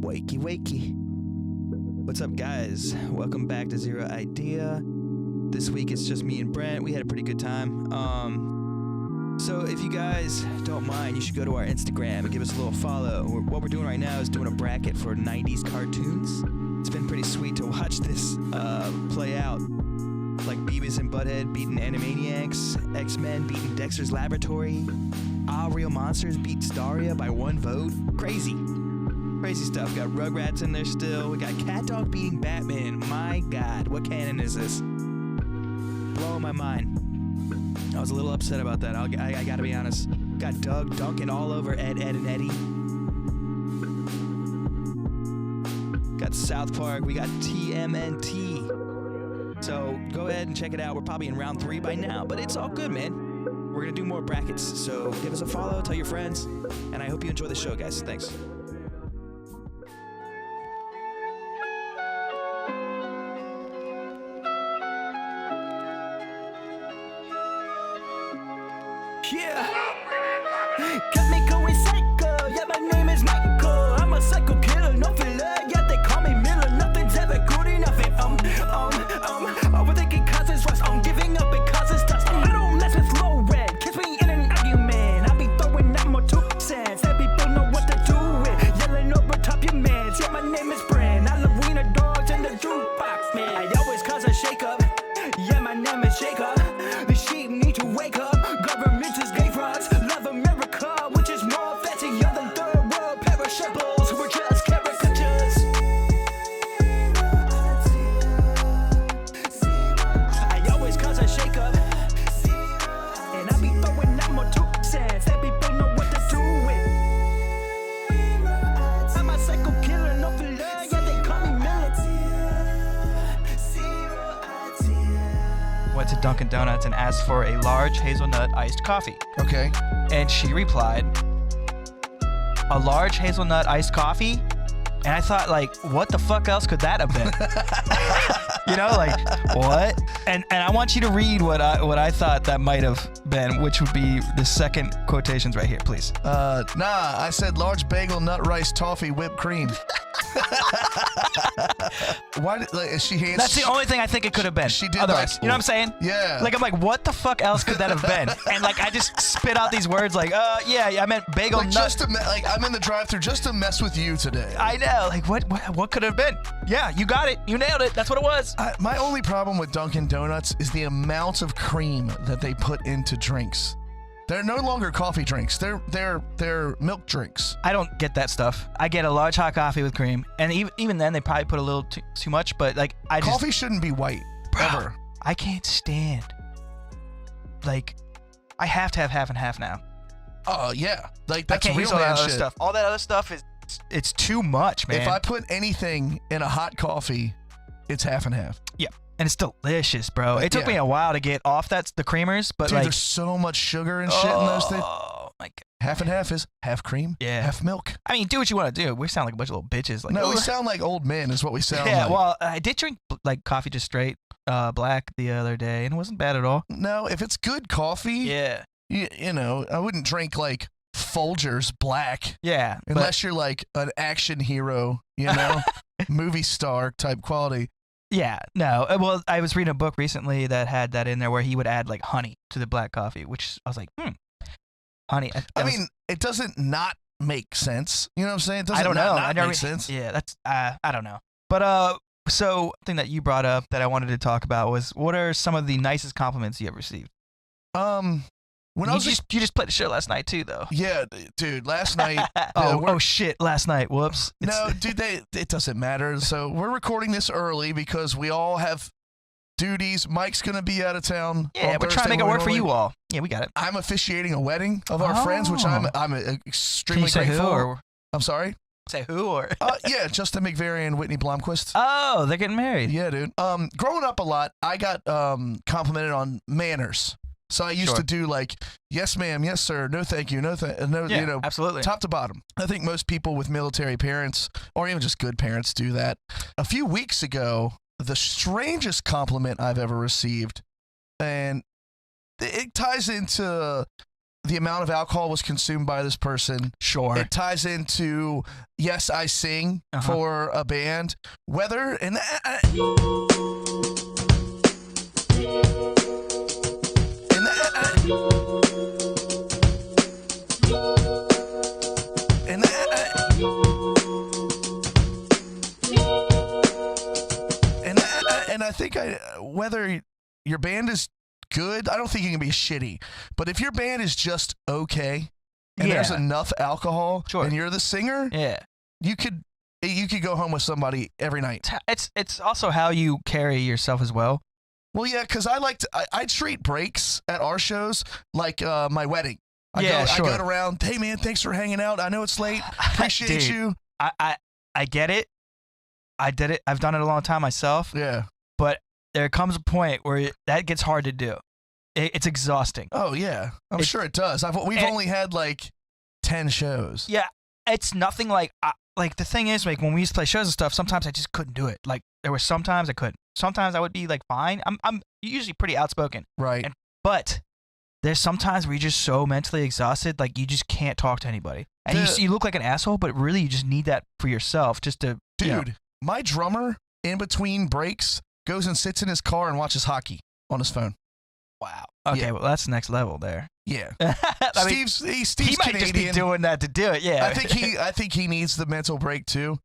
Wakey, wakey. What's up, guys? Welcome back to Zero Idea. This week it's just me and Brent. We had a pretty good time. So if you guys don't mind, you should go to our Instagram and give us a little follow. What we're doing right now is doing a bracket for 90s cartoons. It's been pretty sweet to watch this play out. Like Beavis and Butthead beating Animaniacs, X-Men beating Dexter's Laboratory, All Real Monsters beat Staria by 1 vote. Crazy stuff. We got Rugrats in there still. We got Cat Dog beating Batman. My God, what canon is this? Blowing my mind. I was a little upset about that. I gotta be honest. Got Doug dunking all over Ed, and Eddie. Got South Park. We got TMNT. So go ahead and check it out. We're probably in round 3 by now, but it's all good, man. We're gonna do more brackets. So give us a follow, tell your friends, and I hope you enjoy the show, guys. Thanks. Yeah. Got me going psycho, yeah, my name is Michael. I'm a psycho killer, no filler, yeah, they call me Miller. Nothing's ever good enough, and overthinking causes rust. I'm giving up, it causes dust. I don't mess with low red, kiss me in an argument. I'll be throwing out more 2 cents, that people know what to do with. Yelling over top your mans, yeah, my name is Brand. I love wiener dogs in the jukebox, man. I always cause a shake up, yeah, my name is Jacob. The sheep need to wake up. Government is gay frogs, love America, which is more fancier than third world perishables. We're just caricatures. I always cause a shake up, and I be throwing out more 2 cents, that people know what to do with. I'm a psycho killer, no filler, yeah, they call me Millet. Went to Dunkin' Donuts and asked for a large hazelnut iced coffee. Okay. And she replied, a large hazelnut iced coffee? And I thought, like, what the fuck else could that have been? You know, like, what? And I want you to read what I thought that might have been, which would be the second quotations right here, please. Nah, I said large bagel, nut rice, toffee, whipped cream. Why did, like, she hands? That's the only thing I think it could have been. She did otherwise, like, you know what I'm saying? Yeah. Like, I'm like, what the fuck else could that have been? And like, I just spit out these words like, yeah, I meant bagel, like, nut. just to like, I'm in the drive-thru just to mess with you today. I know. Like, what could it have been? Yeah, you got it. You nailed it. That's what it was. My only problem with Dunkin' Donuts is the amount of cream that they put into drinks. They're no longer coffee drinks. They're milk drinks. I don't get that stuff. I get a large hot coffee with cream, and even then they probably put a little too much. But like, Coffee shouldn't be white, ever. I can't stand. Like, I have to have half and half now. Oh yeah, like that's I can't real use all that man other shit. stuff. All that other stuff it's too much, man. If I put anything in a hot coffee, it's half and half. Yeah. And it's delicious, bro. Like, It took me a while to get off the creamers, but Dude, like, there's so much sugar and shit in those things. Oh my God. Half and half is half cream, half milk. I mean, do what you want to do. We sound like a bunch of little bitches. Like, No, we sound like old men is what we sound yeah, like. well, I did drink like coffee just straight black the other day, and it wasn't bad at all. No, if it's good coffee, Yeah. you know, I wouldn't drink like Folgers black. Yeah. Unless you're like an action hero, you know, movie star type quality. Yeah, no. Well, I was reading a book recently that had that in there where he would add like honey to the black coffee, which I was like, honey. I mean, it doesn't not make sense. You know what I'm saying? It doesn't I don't know. Not make sense. Yeah, that's I don't know. But so something that you brought up that I wanted to talk about was, what are some of the nicest compliments you ever received? When you just played the show last night too, though. Yeah, dude. Last night. oh shit! Last night. Whoops. No, dude. It doesn't matter. So we're recording this early because we all have duties. Mike's gonna be out of town. Yeah, we're trying to make it work for you all. Yeah, we got it. I'm officiating a wedding of our friends, which I'm extremely Can you grateful. say who, or I'm sorry. Say who or? Yeah, Justin McVary and Whitney Blomquist. Oh, they're getting married. Yeah, dude. Growing up a lot, I got complimented on manners. So I used to do like, yes, ma'am, yes, sir, no, thank you, no, yeah, you know, absolutely, top to bottom. I think most people with military parents, or even just good parents, do that. A few weeks ago, the strangest compliment I've ever received, and it ties into the amount of alcohol was consumed by this person. Sure. It ties into yes, I sing for a band. Whether and I think whether your band is good, I don't think you can be shitty. But if your band is just okay and there's enough alcohol and you're the singer, you could go home with somebody every night. It's also how you carry yourself as well. Well, yeah, because I treat breaks at our shows like my wedding. I go around, hey man, thanks for hanging out. I know it's late. Appreciate you. I get it. I did it. I've done it a long time myself. Yeah. But there comes a point where that gets hard to do. It's exhausting. Oh yeah, I'm sure it does. We've only had like 10 shows. Yeah, it's nothing like the thing is, like when we used to play shows and stuff, sometimes I just couldn't do it. Like there were sometimes I couldn't. Sometimes I would be like fine. I'm usually pretty outspoken. Right. But there's sometimes where you're just so mentally exhausted, like you just can't talk to anybody, and you look like an asshole. But really, you just need that for yourself, just to. Dude, my drummer in between breaks goes and sits in his car and watches hockey on his phone. Wow. Okay, well that's next level there. Yeah. Steve's Canadian. Might just be doing that to do it. Yeah. I think he needs the mental break too.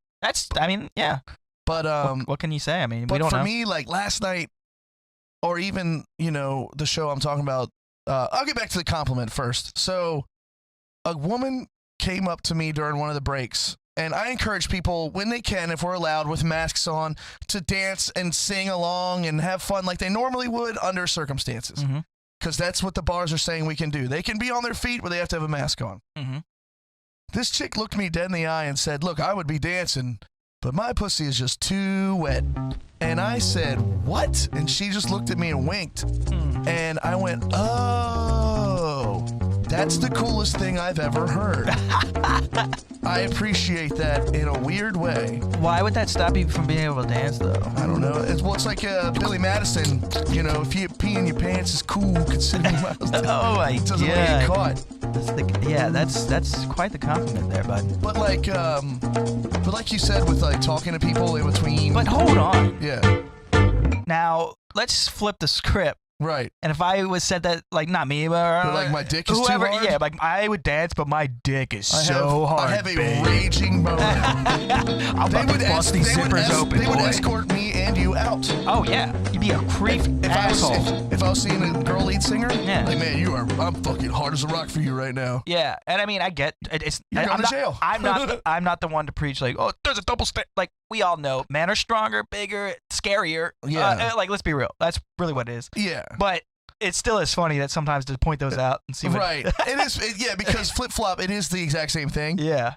Yeah. But what can you say? I mean, but we don't know. For me, like last night, or even the show I'm talking about. I'll get back to the compliment first. So, a woman came up to me during one of the breaks. And I encourage people, when they can, if we're allowed, with masks on, to dance and sing along and have fun like they normally would under circumstances. Because that's what the bars are saying we can do. They can be on their feet, but they have to have a mask on. This chick looked me dead in the eye and said, look, I would be dancing, but my pussy is just too wet. And I said, what? And she just looked at me and winked. And I went, oh, that's the coolest thing I've ever heard. I appreciate that in a weird way. Why would that stop you from being able to dance, though? I don't know. It's like Billy Madison. If you pee in your pants is cool, considering oh my God. Doesn't get caught. That's quite the compliment there, bud. But like you said, with like talking to people in between. But hold on. Yeah. Now let's flip the script. Right. And if I was said that, like, not me, but like my dick is whoever, too hard? yeah, like I would dance, but my dick is so hard. I have a raging boner. I'm about to bust these zippers open, They would escort me and you out. Oh yeah, you'd be a creep asshole. If I was seeing a girl lead singer, yeah. Like man, I'm fucking hard as a rock for you right now. Yeah, and I mean, I get it's. You're going to jail. I'm not the one to preach like, oh, there's a double standard. Like we all know, men are stronger, bigger, scarier. Yeah. Like let's be real, that's really what it is. Yeah. But it still is funny that sometimes to point those out and see what. Right. It is. Because flip flop, it is the exact same thing. Yeah.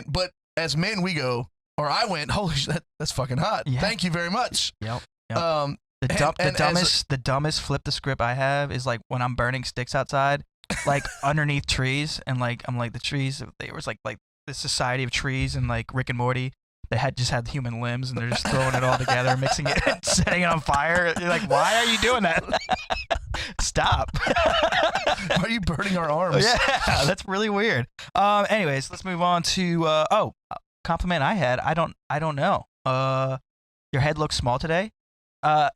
But as men, we go, or I went, holy shit, that's fucking hot. Yeah. Thank you very much. Yep. The dumbest flip the script I have is like when I'm burning sticks outside, like underneath trees, and like I'm like the trees. There was like this society of trees and like Rick and Morty. They just had human limbs, and they're just throwing it all together, mixing it, and setting it on fire. You're like, why are you doing that? Stop. Why are you burning our arms? Yeah, that's really weird. Anyways, let's move on to compliment I had. I don't know. Your head looks small today. Your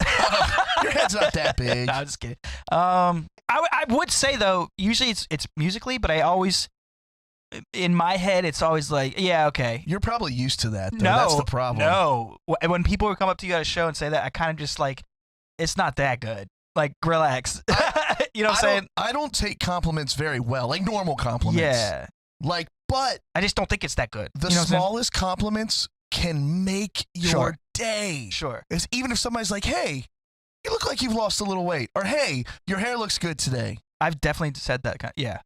head's not that big. No, I'm just kidding. I would say though, usually it's musically, but I always. In my head, it's always like, yeah, okay. You're probably used to that, though. No, that's the problem. No. When people would come up to you at a show and say that, I kind of just like, it's not that good. Like, relax. You know what I'm saying? I don't take compliments very well, like normal compliments. Yeah. Like, but I just don't think it's that good. The you know smallest compliments can make your day. Sure. It's even if somebody's like, hey, you look like you've lost a little weight. Or, hey, your hair looks good today. I've definitely said that. Yeah.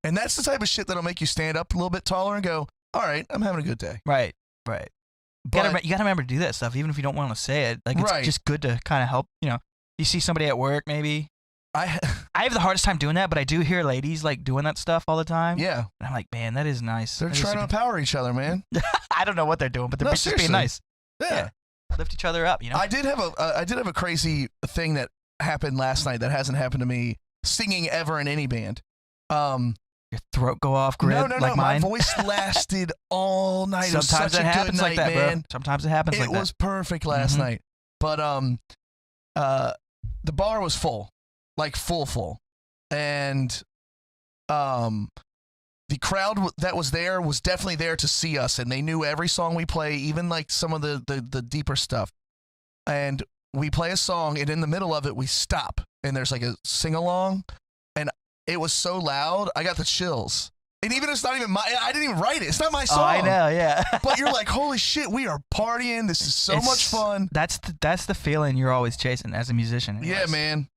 And that's the type of shit that'll make you stand up a little bit taller and go, all right, I'm having a good day. Right. But you gotta remember to do that stuff, even if you don't want to say it. Like, it's just good to kind of help, you see somebody at work, maybe. I have the hardest time doing that, but I do hear ladies, like, doing that stuff all the time. Yeah. And I'm like, man, that is nice. They're trying to empower each other, man. I don't know what they're doing, but they're just being nice. Yeah. Lift each other up, I did have a crazy thing that happened last night that hasn't happened to me singing ever in any band. Your throat go off grid No. like My mine? voice lasted all night. Sometimes it was such it a happens good like night, that, man. bro. Sometimes it happens like that. It was perfect last night. But the bar was full. Like full. And the crowd that was there was definitely there to see us, and they knew every song we play, even like some of the deeper stuff. And we play a song, and in the middle of it, we stop, and there's like a sing-along, and it was so loud, I got the chills. And even it's not even I didn't even write it. It's not my song. Oh, I know, yeah. But you're like, holy shit, we are partying. This is so much fun. That's the feeling you're always chasing as a musician. Anyways. Yeah, man.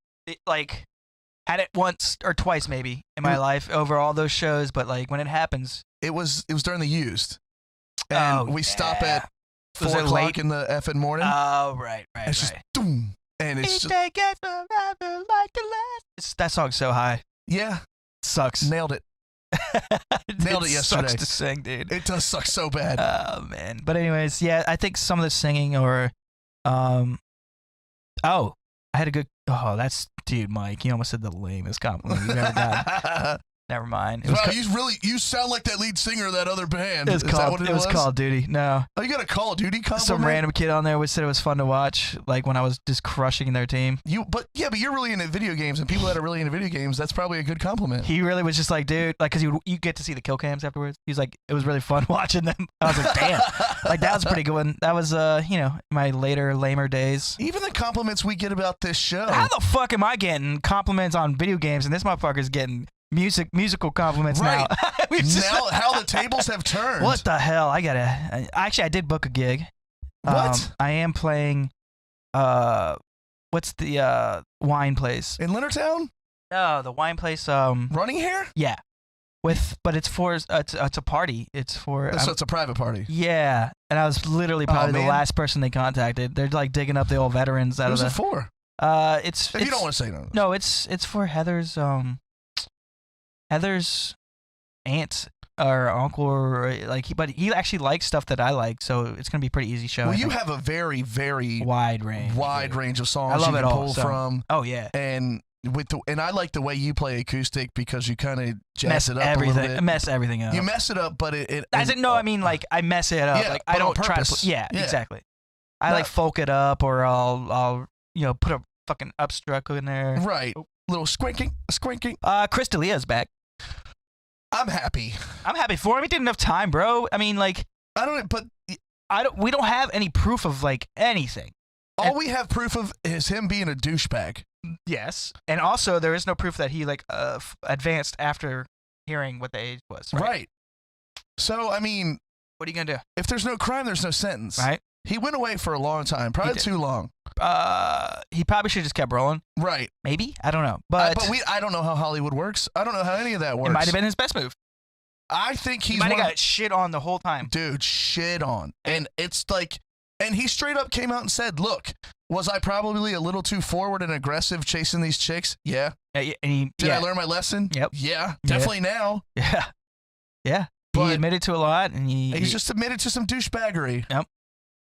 Like, had it once or twice maybe in my life over all those shows, but like when it happens, it was during the Used, and we stop at 4 o'clock in the effing morning. Oh, right. It's just boom, and it's just like the last. That song's so high. Yeah, sucks. Nailed it. Nailed it yesterday. Sucks to sing, dude. It does suck so bad. Oh man. But anyways, yeah, I think some of the singing or, I had a good. Oh, that's dude, Mike. You almost said the lamest compliment you've ever done. Never mind. Wow, you sound like that lead singer of that other band. It was Call of Duty. No. Oh, you got a Call of Duty compliment? Some random kid on there said it was fun to watch, like when I was just crushing their team. But you're really into video games, and people that are really into video games, that's probably a good compliment. He really was just like, dude, like, cause you get to see the kill cams afterwards. He was like, it was really fun watching them. I was like, damn, like that was a pretty good one. That was my later lamer days. Even the compliments we get about this show. How the fuck am I getting compliments on video games, and this motherfucker's getting musical compliments right. now? Now how the tables have turned. What the hell? I did book a gig. What? I am playing what's the wine place? In Leonardtown? No, the wine place Running Hair? Yeah. But it's for it's a party. It's for so it's a private party. Yeah. And I was literally probably the last person they contacted. They're like digging up the old veterans out of the. Who's it for? It's you don't want to say no. No, it's for Heather's aunt or uncle, or like but he actually likes stuff that I like, so it's gonna be a pretty easy show. Well, you have a very, very wide range of songs I love you it can all, pull from. Oh yeah. And I like the way you play acoustic because you kind of jazz it up a little bit. Mess everything up. You mess it up, but it I mean like I mess it up. Yeah, like I don't try to. Yeah, exactly. I like folk it up, or I'll put a fucking upstruck in there. Right. Little squinking. Chris D'Elia's back. I'm happy. I'm happy for him. He didn't have time, bro. I mean, like we don't have any proof of like anything. All we have proof of is him being a douchebag. Yes, and also there is no proof that he like advanced after hearing what the age was. Right. So I mean, what are you gonna do? If there's no crime, there's no sentence. Right. He went away for a long time, probably too long. He probably should have just kept rolling. Right. Maybe. I don't know. But I don't know how Hollywood works. I don't know how any of that works. It might have been his best move. I think he might have got shit on the whole time. Dude, shit on. And it's like, and he straight up came out and said, look, was I probably a little too forward and aggressive chasing these chicks? Yeah. Did I learn my lesson? Yep. Yeah. Definitely now. Yeah. Yeah. But he admitted to a lot, and he's just admitted to some douchebaggery. Yep.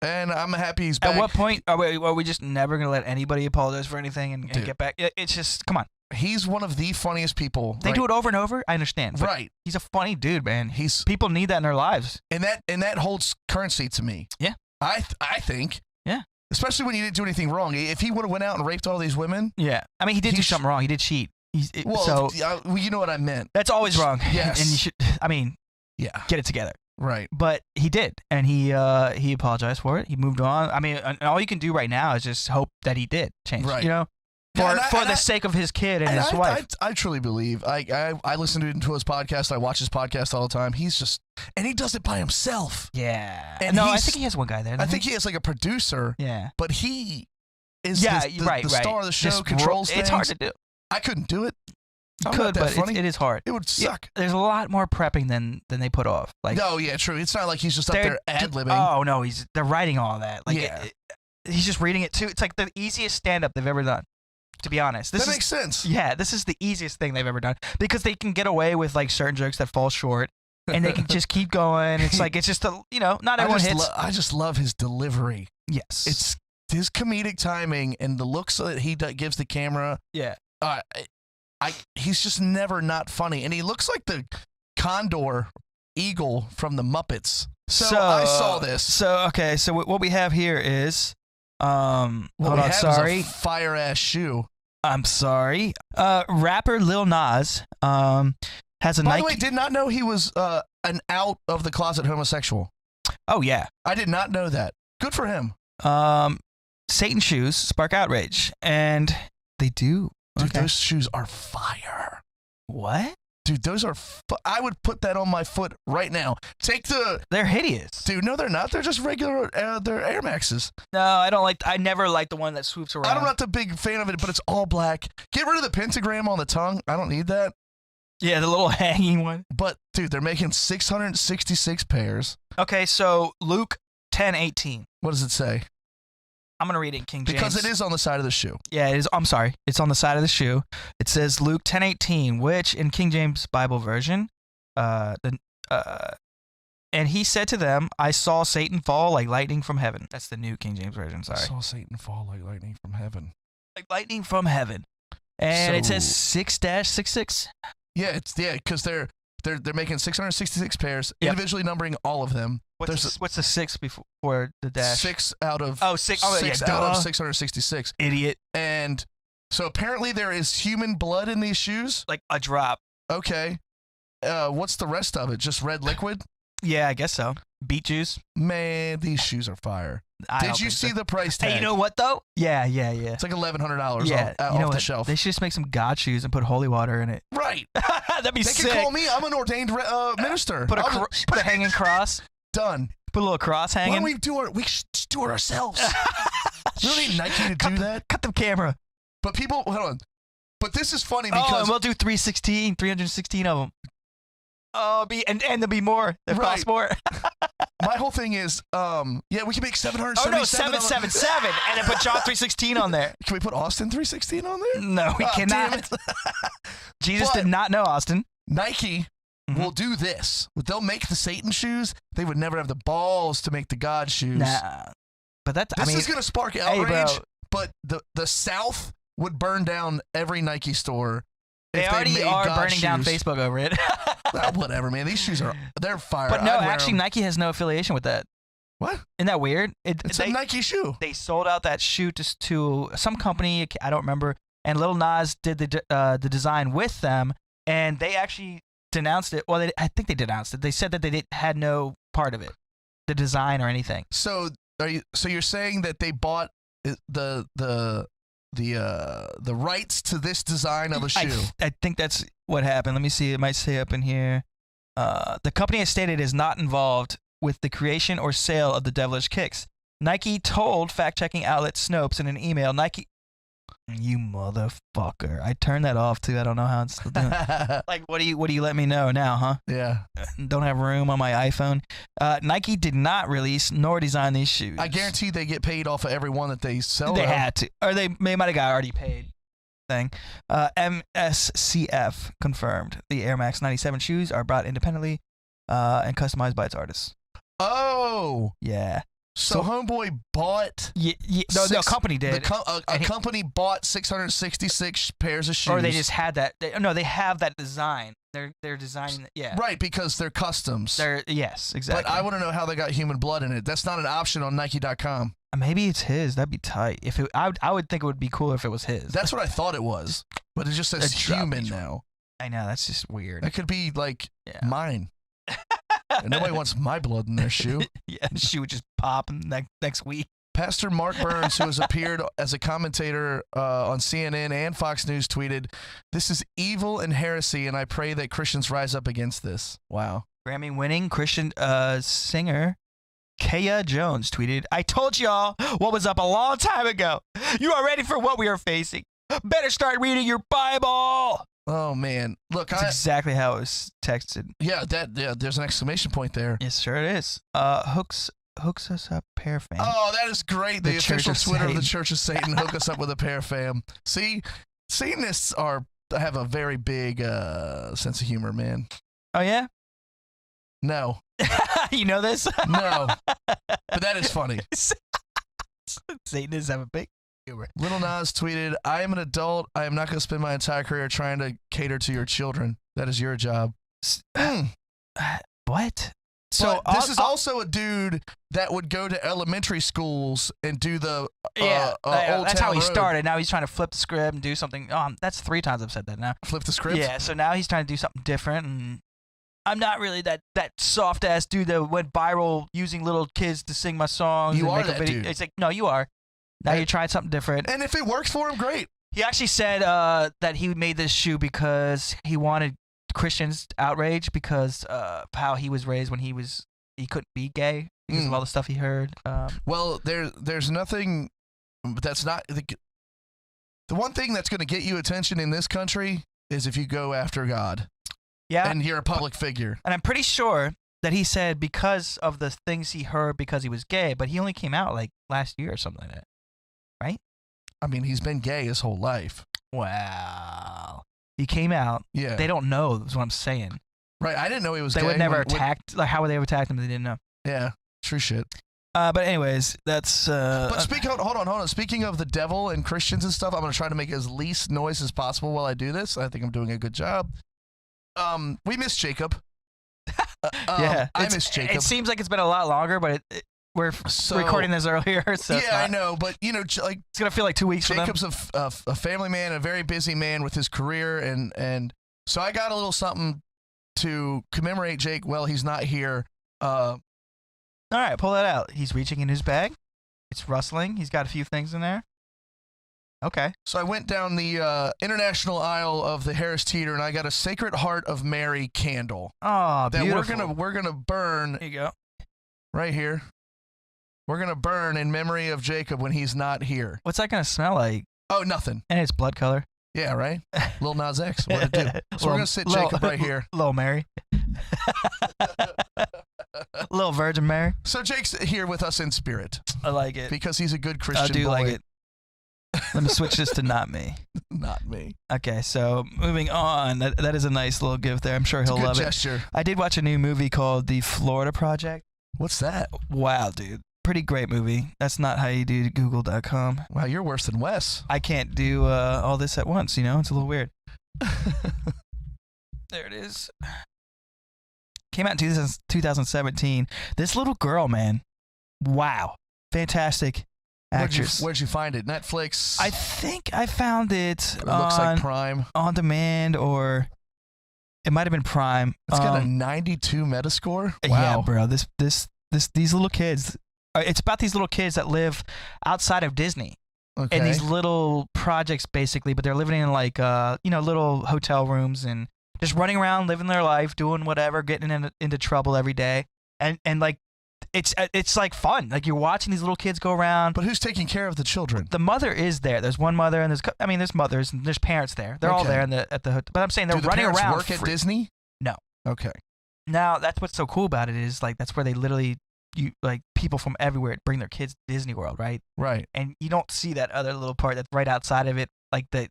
And I'm happy he's back. At what point are we just never going to let anybody apologize for anything and get back? It's just, come on. He's one of the funniest people. They do it over and over. I understand. Right. He's a funny dude, man. People need that in their lives. And that holds currency to me. Yeah. I think. Yeah. Especially when you didn't do anything wrong. If he would have went out and raped all these women. Yeah. I mean, he did do something wrong. He did cheat. Well, you know what I meant. That's always wrong. Yes. And you should, I mean, get it together. Right. But he did, and he apologized for it. He moved on. I mean, and all you can do right now is just hope that he did change. Right. For the sake of his kid and his wife. I truly believe. I listen to his podcast. I watch his podcast all the time. And he does it by himself. Yeah. And I think he has one guy there. I think he has like a producer. Yeah. But he is the star of the show, controls things. It's hard to do. I couldn't do it. You could, but it is hard. It would suck. There's a lot more prepping than they put off. Like, no, yeah, true. It's not like he's just up there ad-libbing. Oh no, they're writing all that. Like, he's just reading it too. It's like the easiest stand-up they've ever done. To be honest, that makes sense. Yeah, this is the easiest thing they've ever done because they can get away with like certain jokes that fall short, and they can just keep going. It's like it's just not everyone hits. I just love his delivery. Yes, it's his comedic timing and the looks that he gives the camera. Yeah. he's just never not funny, and he looks like the condor eagle from the Muppets. So I saw this. So what we have here is hold we on, have sorry, is a fire ass shoe. I'm sorry. Rapper Lil Nas has a By Nike. the way, did not know he was an out of the closet homosexual. Oh yeah. I did not know that. Good for him. Satan shoes spark outrage, and they do. Dude, Okay. those shoes are fire. What? Dude, those are. I would put that on my foot right now. They're hideous. Dude, no, they're not. They're just regular. They're Air Maxes. No, I never liked the one that swoops around. I'm not the big fan of it, but it's all black. Get rid of the pentagram on the tongue. I don't need that. Yeah, the little hanging one. But dude, they're making 666 pairs. Okay, so Luke 10:18. What does it say? I'm gonna read it in King James Because it is on the side of the shoe. Yeah, it is. I'm sorry. It's on the side of the shoe. It says Luke 10:18, which in King James Bible version, and he said to them, "I saw Satan fall like lightning from heaven." That's the New King James version. Sorry. I saw Satan fall like lightning from heaven. Like lightning from heaven. And it says 6-66. Yeah, because they're making 666 pairs, Yep. individually numbering all of them. What's the 6 before the dash? 6 out of six out duh. of 666. Idiot. And so apparently there is human blood in these shoes. Like a drop. Okay. What's the rest of it? Just red liquid? Yeah, I guess so. Beet juice. Man, these shoes are fire. Did you see the price tag? Hey, you know what though? Yeah. It's like $1,100 Yeah, off the shelf. They should just make some God shoes and put holy water in it. Right. That'd be They sick. can call me. I'm an ordained minister. Put a hanging cross. Done. Put a little cross hanging. Why don't we should just do it ourselves. We don't need Nike to do that. Cut the camera. But people, hold on. But this is funny because and we'll do 316 of them. Oh, and there'll be more. That Right. cost more. my whole thing is, we can make 777. Oh no, 777, and then put John 316 on there. Can we put Austin 316 on there? No, we Damn cannot. it. Jesus But- did not know Austin. Nike Mhm. will do this. They'll make the Satan shoes. They would never have the balls to make the God shoes. Nah, but that's. This I mean, is going to spark hey, outrage, bro. but the South would burn down every Nike store. They if already made are God burning down shoes. Facebook over it. Whatever, man. These shoes they're fire. But no, I'd wear actually, 'em. Nike has no affiliation with that. What? Isn't that weird? It's a Nike shoe. They sold out that shoe to some company. I don't remember. And Lil Nas did the design with them, and they actually denounced it. Well, I think they denounced it. They said that they had no part of it, the design or anything. So you're saying that they bought the rights to this design of a shoe? I think that's what happened. Let me see. It might say up in here. The company has stated is not involved with the creation or sale of the devilish kicks. Nike told fact-checking outlet Snopes in an email. Nike, you motherfucker! I turned that off too. I don't know how it's still doing. Like, what do you let me know now, huh? Yeah. Don't have room on my iPhone. Nike did not release nor design these shoes. I guarantee they get paid off of every one that they sell. They though. had to, or they might have got already paid. Thing. MSCF confirmed the Air Max 97 shoes are brought independently and customized by its artists. Oh, Yeah. so homeboy bought. No, company did. A company bought 666 pairs of shoes. Or they just had that. They have that design. They're designing. Yeah. right because they're customs. Yes, exactly. But I want to know how they got human blood in it. That's not an option on Nike.com. Maybe it's his. That'd be tight. I would think it would be cool if it was his. That's what I thought it was, but it just says A drop human each one. now. I know, that's just weird. That could be like Yeah. mine. And nobody wants my blood in their shoe. Yeah, the shoe would just pop next week. Pastor Mark Burns, who has appeared as a commentator on CNN and Fox News, tweeted, "This is evil and heresy, and I pray that Christians rise up against this." Wow. Grammy-winning Christian singer Kaya Jones tweeted, "I told y'all what was up a long time ago. You are ready for what we are facing. Better start reading your Bible." Oh man, look, That's exactly how it was texted. there's an exclamation point there. Yes, sure it is. Hooks us up, pair fan. Oh, that is great. The Church official of Twitter of the Satan. Church of Satan. Hook us up with a pair, fam. See, Satanists have a very big sense of humor, man. Oh yeah, No, you know this? no, but that is funny. Satanists have a big. Lil Nas tweeted, "I am an adult. I am not going to spend my entire career trying to cater to your children. That is your job." What? So this is also a dude that would go to elementary schools and do the Old that's Town how he Road. started. Now he's trying to flip the script and do something. That's 3 times I've said that now. Flip the script? Yeah, so now he's trying to do something different, and I'm not really that soft-ass dude that went viral using little kids to sing my songs. You and are make a that video. dude. It's like, no, you are. Now you're trying something different. And if it works for him, great. He actually said that he made this shoe because he wanted Christians outraged because how he was raised when he couldn't be gay because of all the stuff he heard. Well, there's nothing that's not the one thing that's going to get you attention in this country is if you go after God. Yeah, and you're a public figure. And I'm pretty sure that he said because of the things he heard because he was gay, but he only came out like last year or something like that, right? I mean, he's been gay his whole life. Wow. He came out. Yeah. They don't know, is what I'm saying. Right. I didn't know he was gay. They would never attacked. Like, how would they have attacked him if they didn't know? Yeah. True shit. But anyways, that's. But hold on. Speaking of the devil and Christians and stuff, I'm going to try to make as least noise as possible while I do this. I think I'm doing a good job. We miss Jacob. Yeah. I miss Jacob. It seems like it's been a lot longer, but we're recording this earlier. So yeah, I know. But, you know, like. It's going to feel like 2 weeks Jacob's for them. a family man, a very busy man with his career. And so I got a little something to commemorate Jake while he's not here. All right, pull that out. He's reaching in his bag. It's rustling. He's got a few things in there. Okay. So I went down the international aisle of the Harris Teeter, and I got a Sacred Heart of Mary candle. Oh, beautiful. That we're gonna burn. There you go. Right here. We're gonna burn in memory of Jacob when he's not here. What's that gonna smell like? Oh, nothing. And it's blood color. Yeah, right. Lil Nas X. What it do? So we're gonna sit Jacob right here. Lil Mary. Little Virgin Mary. So Jake's here with us in spirit. I like it. Because he's a good Christian boy. I do like it. Let me switch this to not me. Not me. Okay, so moving on. That is a nice little gift there. I'm sure he'll love gesture. It. I did watch a new movie called The Florida Project. What's that? Wow, dude. Pretty great movie. That's not how you do Google.com. Wow, you're worse than Wes. I can't do all this at once, you know? It's a little weird. There it is. Came out in 2017. This little girl, man. Wow. Fantastic actress. Where'd you find it? Netflix? I think I found it looks like Prime. On demand, or it might have been Prime. It's got a 92 Metascore? Wow. Yeah, bro. These little kids. It's about these little kids that live outside of Disney. Okay. In these little projects, basically, but they're living in like, little hotel rooms and just running around, living their life, doing whatever, getting into trouble every day, and like, it's like fun. Like you're watching these little kids go around. But who's taking care of the children? The mother is there. There's one mother, and there's mothers and there's parents there. They're all there at the hotel. But I'm saying they're running around. Do the parents work at Disney? No. Okay. Now that's what's so cool about it is like that's where they literally. People from everywhere bring their kids to Disney World, right? Right. And you don't see that other little part that's right outside of it, like that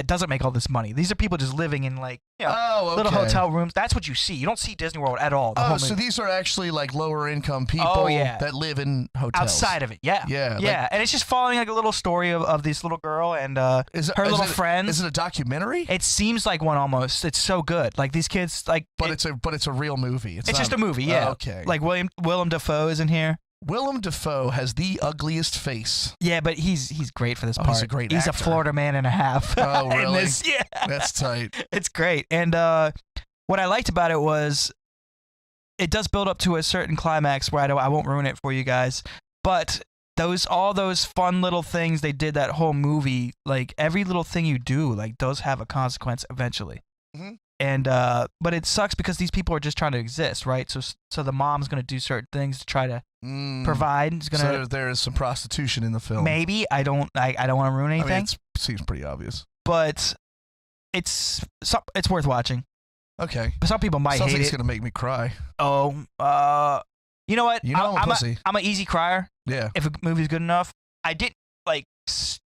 doesn't make all this money. These are people just living in little hotel rooms. That's what you see. You don't see Disney World at all. So these are actually like lower income people that live in hotels. Outside of it, yeah. Yeah. Yeah. And it's just following like a little story of this little girl and her little friends. Is it a documentary? It seems like one almost. It's so good. Like these kids But it's a real movie. It's just a movie, yeah. Okay. Like Willem Dafoe is in here. Willem Dafoe has the ugliest face. Yeah, but he's great for this part. He's a great He's actor. a Florida man and a half. Oh, really? Yeah. That's tight. It's great. And what I liked about it was it does build up to a certain climax where I won't ruin it for you guys. But all those fun little things they did that whole movie, like every little thing you do, like does have a consequence eventually. Mm-hmm. And but it sucks because these people are just trying to exist, right? So the mom's gonna do certain things to try to provide. So there is some prostitution in the film. Maybe I don't want to ruin anything. I mean, it seems pretty obvious. But it's worth watching. Okay. Some people might hate it. It's gonna make me cry. Oh, you know what? You know I'm a pussy. I'm an easy crier. Yeah. If a movie's good enough, I didn't like.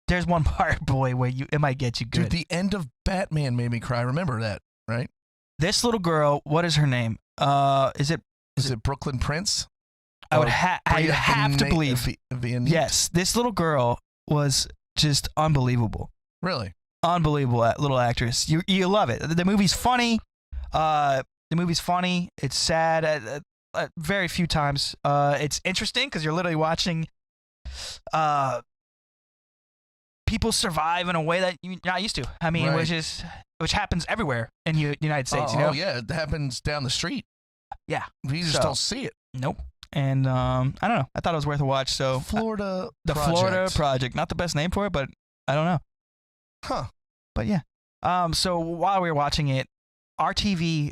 There's one part, boy, where it might get you good. Dude, the end of Batman made me cry. Remember that, right? This little girl, what is her name? Is it Brooklyn Prince? I would have to believe. Yes, this little girl just unbelievable. Really? Unbelievable little actress. You love it. The movie's funny. It's sad at very few times. It's interesting because you're literally watching people survive in a way that you're not used to. I mean, Right. which happens everywhere in the United States. Oh, yeah, it happens down the street. Yeah. We just don't see it. Nope. And I don't know. I thought it was worth a watch. So Florida the Project. Florida Project. Not the best name for it, but I don't know. Huh. But yeah. So while we were watching it, our TV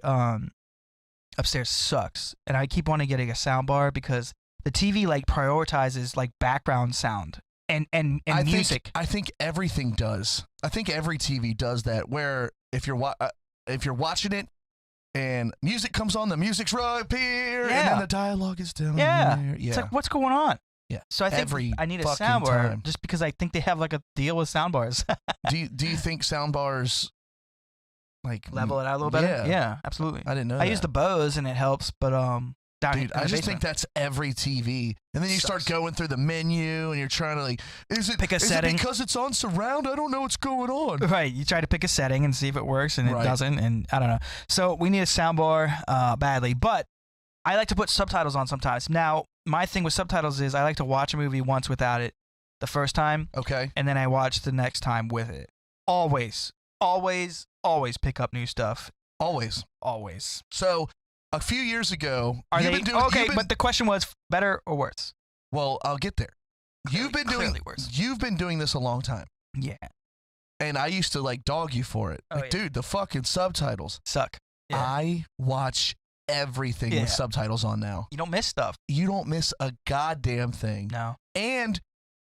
upstairs sucks, and I keep wanting to get a sound bar because the TV like prioritizes like background sound and music. I think everything does. I think every TV does that. Where if you're watching it and music comes on, the music's right up here, and then the dialogue is down there. Yeah. It's like, what's going on? Yeah. So I think Every I need a fucking sound bar time. just because I think they have like a deal with sound bars. Do you think sound bars like Level it out a little better? Yeah. Yeah, absolutely. I didn't know. I use the Bose and it helps, but down Dude, in the I just basement. think that's every TV. And then you start going through the menu and you're trying to like, Pick a setting. it because it's on surround? I don't know what's going on. Right, you try to pick a setting and see if it works, and it Right. doesn't, and I don't know. So we need a soundbar badly, but I like to put subtitles on sometimes. Now, my thing with subtitles is I like to watch a movie once without it the first time, Okay. and then I watch the next time with it. Always pick up new stuff. Always. Always. So a few years ago, Are you've they been doing, okay? you've been- But the question was better or worse? well, I'll get there. You've been doing Clearly worse. You've been doing this a long time. Yeah. And I used to like dog you for it. Oh, Like, yeah. dude, the fucking subtitles. Suck. Yeah. I watch everything Yeah. with subtitles on now. You don't miss stuff. You don't miss a goddamn thing. No. And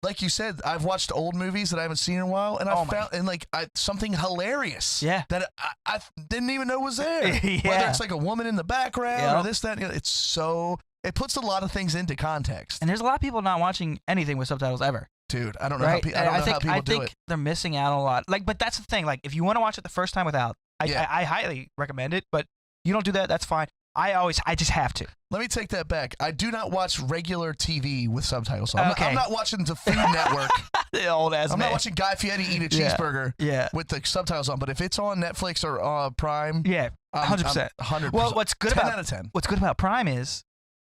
like you said, I've watched old movies that I haven't seen in a while, and Oh I my- found and like something hilarious. Yeah. That I didn't even know was there. Yeah. Whether it's like a woman in the background or Yep. this, that, it's so it puts a lot of things into context. And there's a lot of people not watching anything with subtitles ever. Dude, I don't know Right? how, I don't know how people I do think it. they're missing out on a lot. Like, but that's the thing. Like, if you want to watch it the first time without, Yeah. I highly recommend it. But you don't do that, that's fine. I just have to. Let me take that back. I do not watch regular TV with subtitles on. Okay. I'm not watching the Food Network. The old ass I'm man. not watching Guy Fieri eat a Yeah. cheeseburger Yeah. with the subtitles on. But if it's on Netflix or Prime, Yeah. 100%. 100%. Well, what's good 10 about out of 10. what's good about Prime is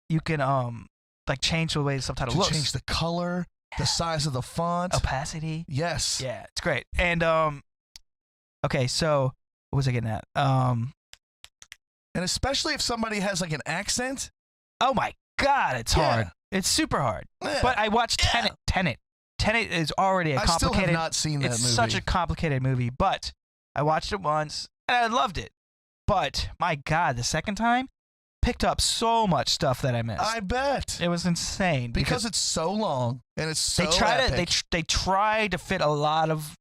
you can like change the way the subtitle To looks. change the color, the size of the font. Opacity. Yes. Yeah, it's great. And okay, so what was I getting at? And especially if somebody has like an accent. Oh my God, it's Yeah. hard. It's super hard. Yeah. But I watched Yeah. Tenet. Tenet is already a I still complicated. have not seen that it's movie. such a complicated movie, but I watched it once and I loved it. But my God, the second time picked up so much stuff that I missed. I bet. It was insane Because it's so long and it's so they try epic. they try to fit a lot of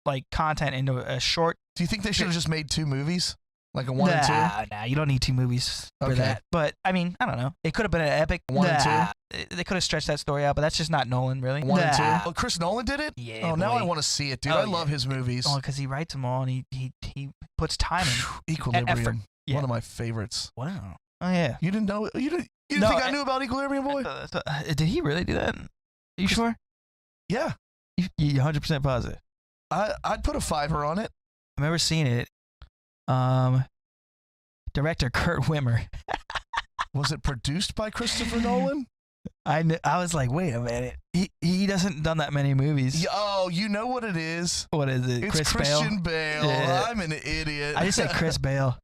like content into a short. Do you think they should have just made 2 movies? Like a 1 and 2? Nah, you don't need 2 movies for Okay. that. But I mean, I don't know. It could have been an epic 1 and 2. They could have stretched that story out, but that's just not Nolan, really. 1 and 2? Nah. Oh, Chris Nolan did it? Yeah. Oh, now boy. I want to see it, dude. Oh, I yeah. love his movies. Oh, because he writes them all and he puts time in. Equilibrium. effort. Yeah. One of my favorites. Wow. Oh yeah. You didn't know? You didn't No, think I knew about Equilibrium, boy? Did he really do that? Are you sure? Yeah. You 100% positive. I'd put a 5er on it. I remember seeing it. Director Kurt Wimmer. Was it produced by Christopher Nolan? I was like, wait a minute. He doesn't done that many movies. Oh, you know what it is? What is it? It's Christian Bale. Yeah. I'm an idiot. I just said Chris Bale.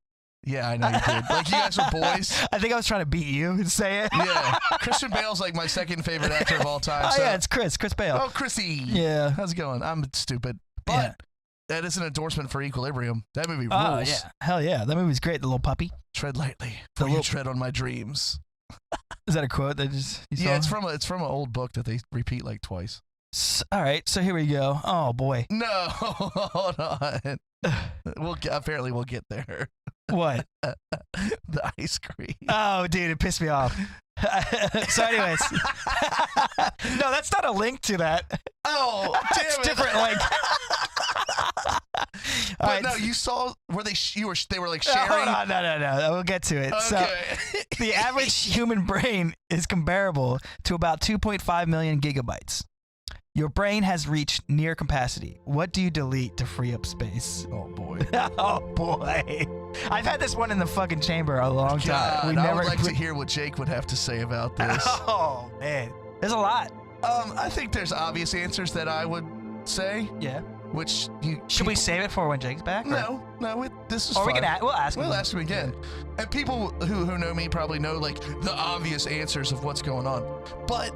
Yeah, I know you did. Like, you guys were boys. I think I was trying to beat you and say it. Yeah. Christian Bale's like my second favorite actor of all time. Oh so. yeah, it's Chris Bale. Oh, Chrissy. Yeah. How's it going? I'm stupid. But Yeah. that is an endorsement for Equilibrium. That movie rules. Oh yeah. Hell yeah. That movie's great. The little puppy. Tread lightly, The for you little- tread on my dreams. Is that a quote that just you Yeah, saw? it's from an old book that they repeat like twice. All right, so here we go. Oh boy. No, hold on. Apparently we'll get there. What? The ice cream. Oh, dude, it pissed me off. So, anyways, no, that's not a link to that. Oh, damn It's it. different. Like, But All right, no, you saw where they were like no, sharing. hold on, no. We'll get to it. So, Okay. the average human brain is comparable to about 2.5 million gigabytes. Your brain has reached near capacity. What do you delete to free up space? Oh boy. Oh boy. I've had this one in the fucking chamber a long time. God, I would like to hear what Jake would have to say about this. Oh man, there's a lot. I think there's obvious answers that I would say. Yeah. Which should we save it for when Jake's back? No, this is or fun. We'll ask him. We'll ask him again. And people who know me probably know like the obvious answers of what's going on. But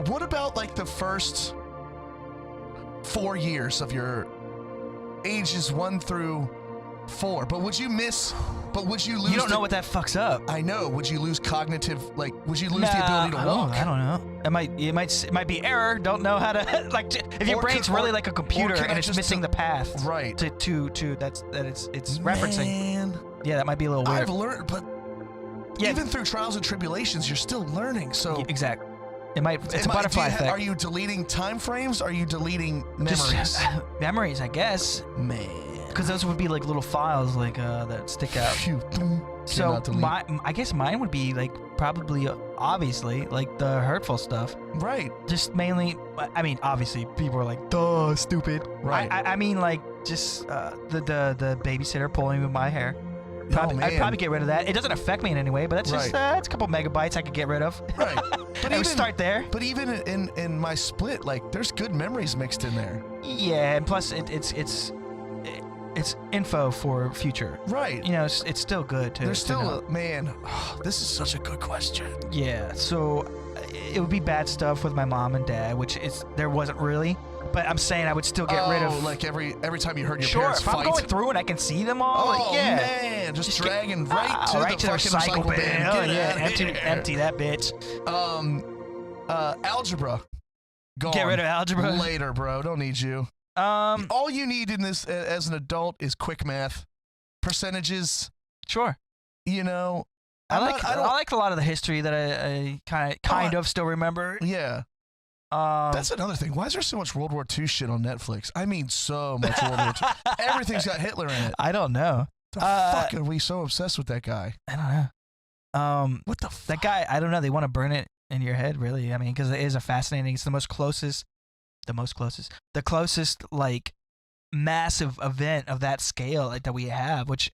what about like the first 4 years of your ages 1 through 4? But would you lose? You don't know what that fucks up. I know. Would you lose cognitive? Like, would you lose the ability to walk? I don't know. It might be error. Don't know how to like. If your brain's really like a computer and it's missing the path, right? To that it's referencing. Yeah, that might be a little weird. I've learned, but even through trials and tribulations, you're still learning. So exactly. It's a butterfly effect. Are you deleting time frames? Are you deleting memories? Memories, I guess. Man. Because those would be like little files like that stick out. So I guess mine would be like probably obviously like the hurtful stuff. Right. Just mainly, I mean, obviously people are like, duh, stupid. Right. I mean like just the babysitter pulling with my hair. I'd probably get rid of that. It doesn't affect me in any way, but that's just it's a couple megabytes I could get rid of. Right. But even start there. But even in my split, like there's good memories mixed in there. Yeah, and plus it's info for future. Right. You know, it's still good to. There's still this is such a good question. Yeah. So it would be bad stuff with my mom and dad, which there wasn't really. But I'm saying I would still get rid of like every time you heard your parents fight. If I'm going through and I can see them all, oh man, just dragging right to the recycle bin. Oh yeah, empty that bitch. Algebra. Gone. Get rid of algebra later, bro. Don't need you. All you need in this as an adult is quick math, percentages. Sure. You know, I like a lot of the history that I kind of still remember. Yeah. That's another thing. Why is there so much World War II shit on Netflix? I mean, so much World War II. Everything's got Hitler in it. I don't know. The fuck are we so obsessed with that guy? I don't know. What the fuck? That guy, I don't know. They want to burn it in your head, really. I mean, because it is a fascinating. It's the closest like massive event of that scale like, that we have, which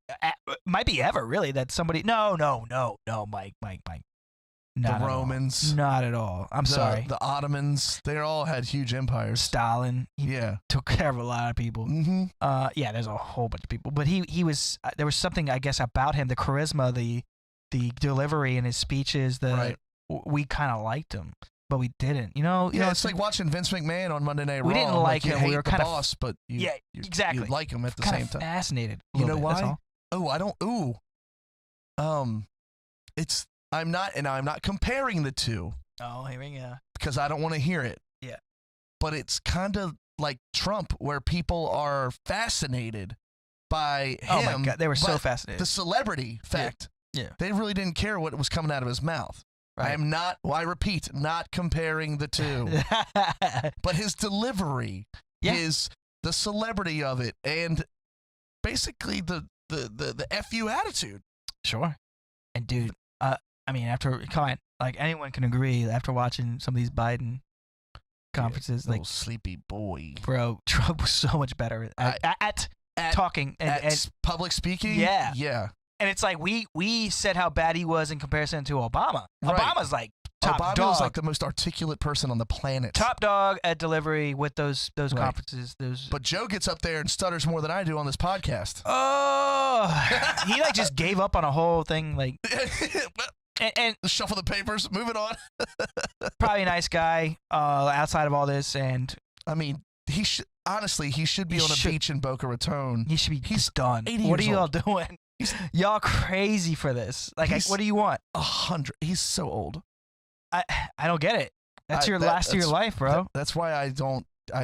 might be ever really. That somebody. No, Mike. Not the Romans. Not at all. I'm sorry. The Ottomans. They all had huge empires. Stalin. He took care of a lot of people. Mm-hmm. Yeah, there's a whole bunch of people. But he was. There was something I guess about him. The charisma, the delivery in his speeches. We kind of liked him, but we didn't. You know, it's like watching Vince McMahon on Monday Night Raw. We didn't like him. We were kind of boss, but exactly. You like him at the same time. Fascinated. You know why? That's all. Oh, I don't. Ooh. I'm not comparing the two. Oh, here we go. Because I don't want to hear it. Yeah. But it's kind of like Trump, where people are fascinated by him. Oh my God, they were so fascinated. The celebrity fact. Yeah. They really didn't care what was coming out of his mouth. Right. I am not. I repeat, not comparing the two. But his delivery, the celebrity of it, and basically the FU attitude. Sure. And dude, I mean, like anyone can agree after watching some of these Biden conferences, like sleepy boy, bro, Trump was so much better at talking and public speaking. Yeah. And it's like we said how bad he was in comparison to Obama. Right. Obama's like top Obama dog. was like the most articulate person on the planet. Top dog at delivery with those conferences. But Joe gets up there and stutters more than I do on this podcast. Oh, he like just gave up on a whole thing, like. And shuffle the papers, move it on. Probably a nice guy outside of all this, and I mean, he should be on a beach in Boca Raton. He's done. What are you all doing? Y'all crazy for this? Like, what do you want? 100. He's so old. I don't get it. That's your last of your life, bro. That's why I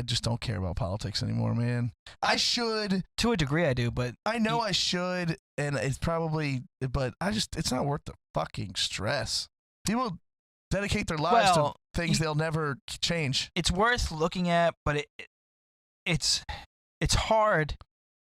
just don't care about politics anymore, man. I should. To a degree, I do, but I know I should, and it's probably, but it's not worth the fucking stress. People dedicate their lives to things they'll never change. It's worth looking at, but it's hard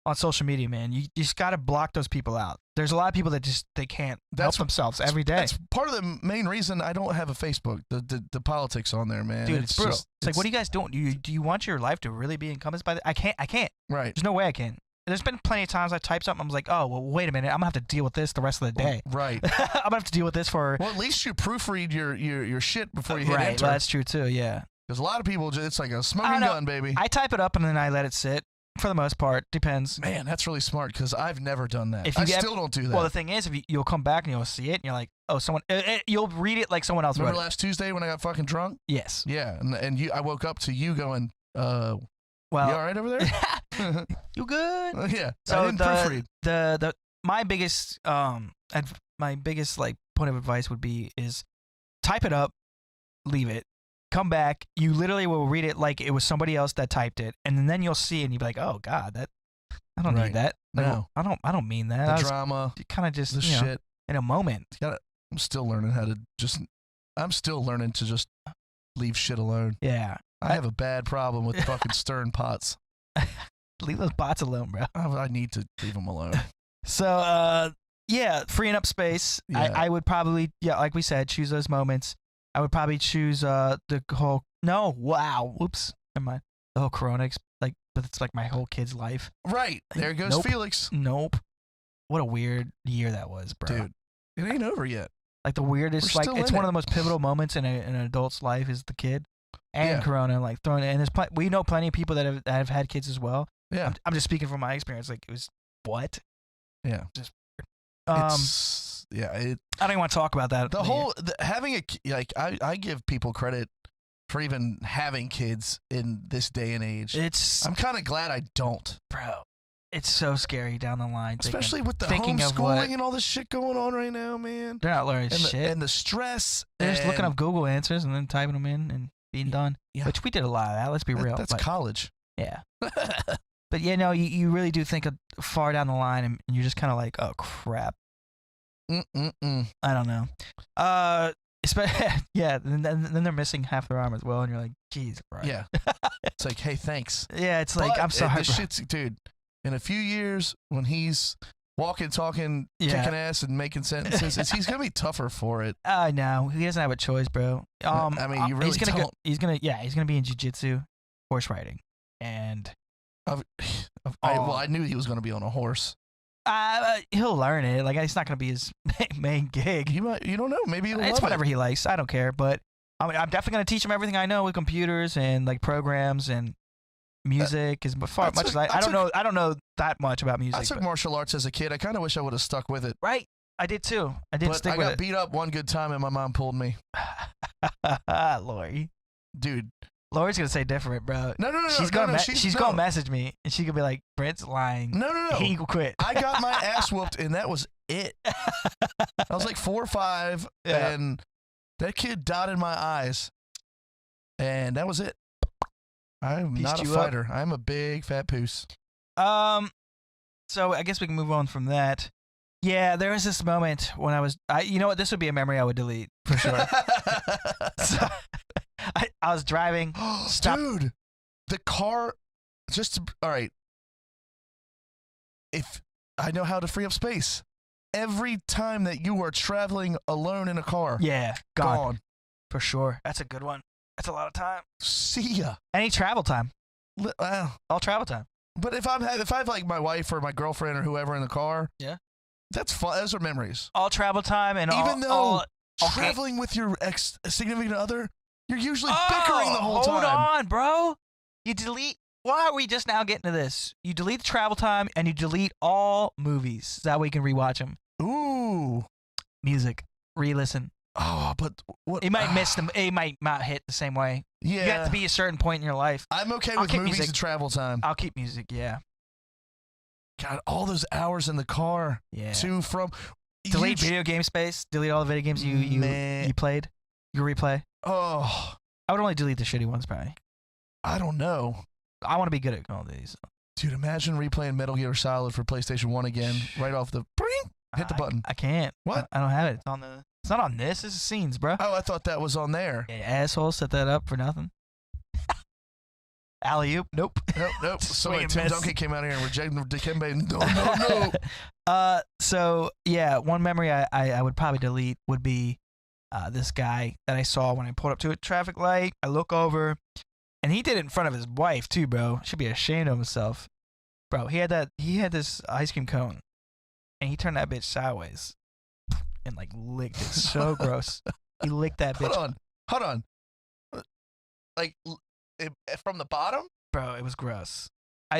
on social media, man. You just got to block those people out. There's a lot of people that just they can't help themselves every day. That's part of the main reason I don't have a Facebook. The politics on there, man. Dude, it's brutal. It's like, what do you guys doing? Do you want your life to really be encompassed by that? I can't. Right. There's no way I can. There's been plenty of times I type something. I'm like, oh, well, wait a minute. I'm gonna have to deal with this the rest of the day. Right. I'm gonna have to deal with this for. Well, at least you proofread your shit before you hit right. enter. Well, that's true too. Yeah. Because a lot of people, it's like a smoking gun, baby. I type it up and then I let it sit. For the most part, depends. Man, that's really smart because I've never done that. I still don't do that. Well, the thing is, if you'll come back and you'll see it, and you're like, oh, someone. You'll read it like someone else. Remember last Tuesday when I got fucking drunk? Yes. Yeah, and I woke up to you going, well, you all right over there? You good? Yeah. So I didn't proofread. My biggest like point of advice would be is type it up, leave it, come back. You literally will read it like it was somebody else that typed it, and then you'll see it and you'll be like, oh God, I don't need that. Like, no, I don't mean that. The drama, kind of just the shit in a moment. I'm still learning how to just leave shit alone. Yeah. I have a bad problem with fucking stirring pots. Leave those pots alone, bro. I need to leave them alone. So, yeah, freeing up space. Yeah. I would probably, like we said, choose those moments. I would probably choose the whole, whoops, never mind. The whole Corona, but it's like my whole kid's life. Right. There goes Felix. Nope. What a weird year that was, bro. Dude, it ain't over yet. Like the weirdest, it's one of the most pivotal moments in an adult's life is the kid. And Corona, like throwing it, and we know plenty of people that have had kids as well. Yeah, I'm just speaking from my experience. Like it was what? Yeah, just I don't even want to talk about that. Having I give people credit for even having kids in this day and age. I'm kind of glad I don't, bro. It's so scary down the line, especially with the homeschooling and all this shit going on right now, man. They're not learning shit, and the stress. They're just looking up Google answers and then typing them in and being done. Yeah. Which we did a lot of that. Let's be real. That's college. Yeah. But you really do think far down the line, and you're just kind of like, oh crap. I don't know. Then they're missing half their arm as well, and you're like, jeez, bro. Yeah. It's like, hey, thanks. Yeah, it's like, I'm sorry. This shit's, dude. In a few years, when he's walking, talking, kicking ass, and making sentences, he's gonna be tougher for it. I know. He doesn't have a choice, bro. I mean, you really don't. He's gonna be in jiu-jitsu, horse riding, and. I knew he was gonna be on a horse. He'll learn it. Like it's not gonna be his main gig. You don't know. Maybe it's whatever he likes. I don't care. But I'm definitely gonna teach him everything I know with computers and like programs and music. I don't know that much about music. I took martial arts as a kid. I kind of wish I would have stuck with it. Right. I did too. I got beat up one good time and my mom pulled me. Lori. Dude. Lori's gonna say different, bro. No. She's gonna message me and she could be like, Brent's lying. No. He quit. I got my ass whooped and that was it. I was like 4 or 5 and that kid dotted my eyes and that was it. I'm not a fighter. I'm a big fat poos. So I guess we can move on from that. Yeah, there was this moment when you know what? This would be a memory I would delete for sure. So, I was driving. Dude, the car. All right. If I know how to free up space, every time that you are traveling alone in a car, gone for sure. That's a good one. That's a lot of time. See ya. Any travel time. All travel time. But if I have like my wife or my girlfriend or whoever in the car, that's fun. Those are memories. All travel time and even though traveling with your significant other, you're usually bickering the whole time. Hold on, bro. You delete. Why are we just now getting to this? You delete the travel time and you delete all movies. That way you can rewatch them. Ooh. Music. Re-listen. Oh, but what? It might miss them. It might not hit the same way. Yeah. You have to be a certain point in your life. I'm okay with movies and travel time. I'll keep music, yeah. God, all those hours in the car. Yeah. To from. Delete video game space. Delete all the video games you played. You replay. Oh. I would only delete the shitty ones, probably. I don't know. I want to be good at all these. Dude, imagine replaying Metal Gear Solid for PlayStation 1 again, right off the hit the button. I can't. What? I don't have it. It's not on this. This is scenes, bro. Oh, I thought that was on there. Yeah, asshole set that up for nothing. Alley oop. Nope. Nope. Somebody, Swing Tim and miss. Duncan came out here and rejected Dikembe. No. So yeah, one memory I would probably delete would be this guy that I saw when I pulled up to a traffic light. I look over, and he did it in front of his wife too, bro. Should be ashamed of himself, bro. He had this ice cream cone, and he turned that bitch sideways, and like licked it. So gross. He licked that bitch. Hold on. Like from the bottom, bro. It was gross.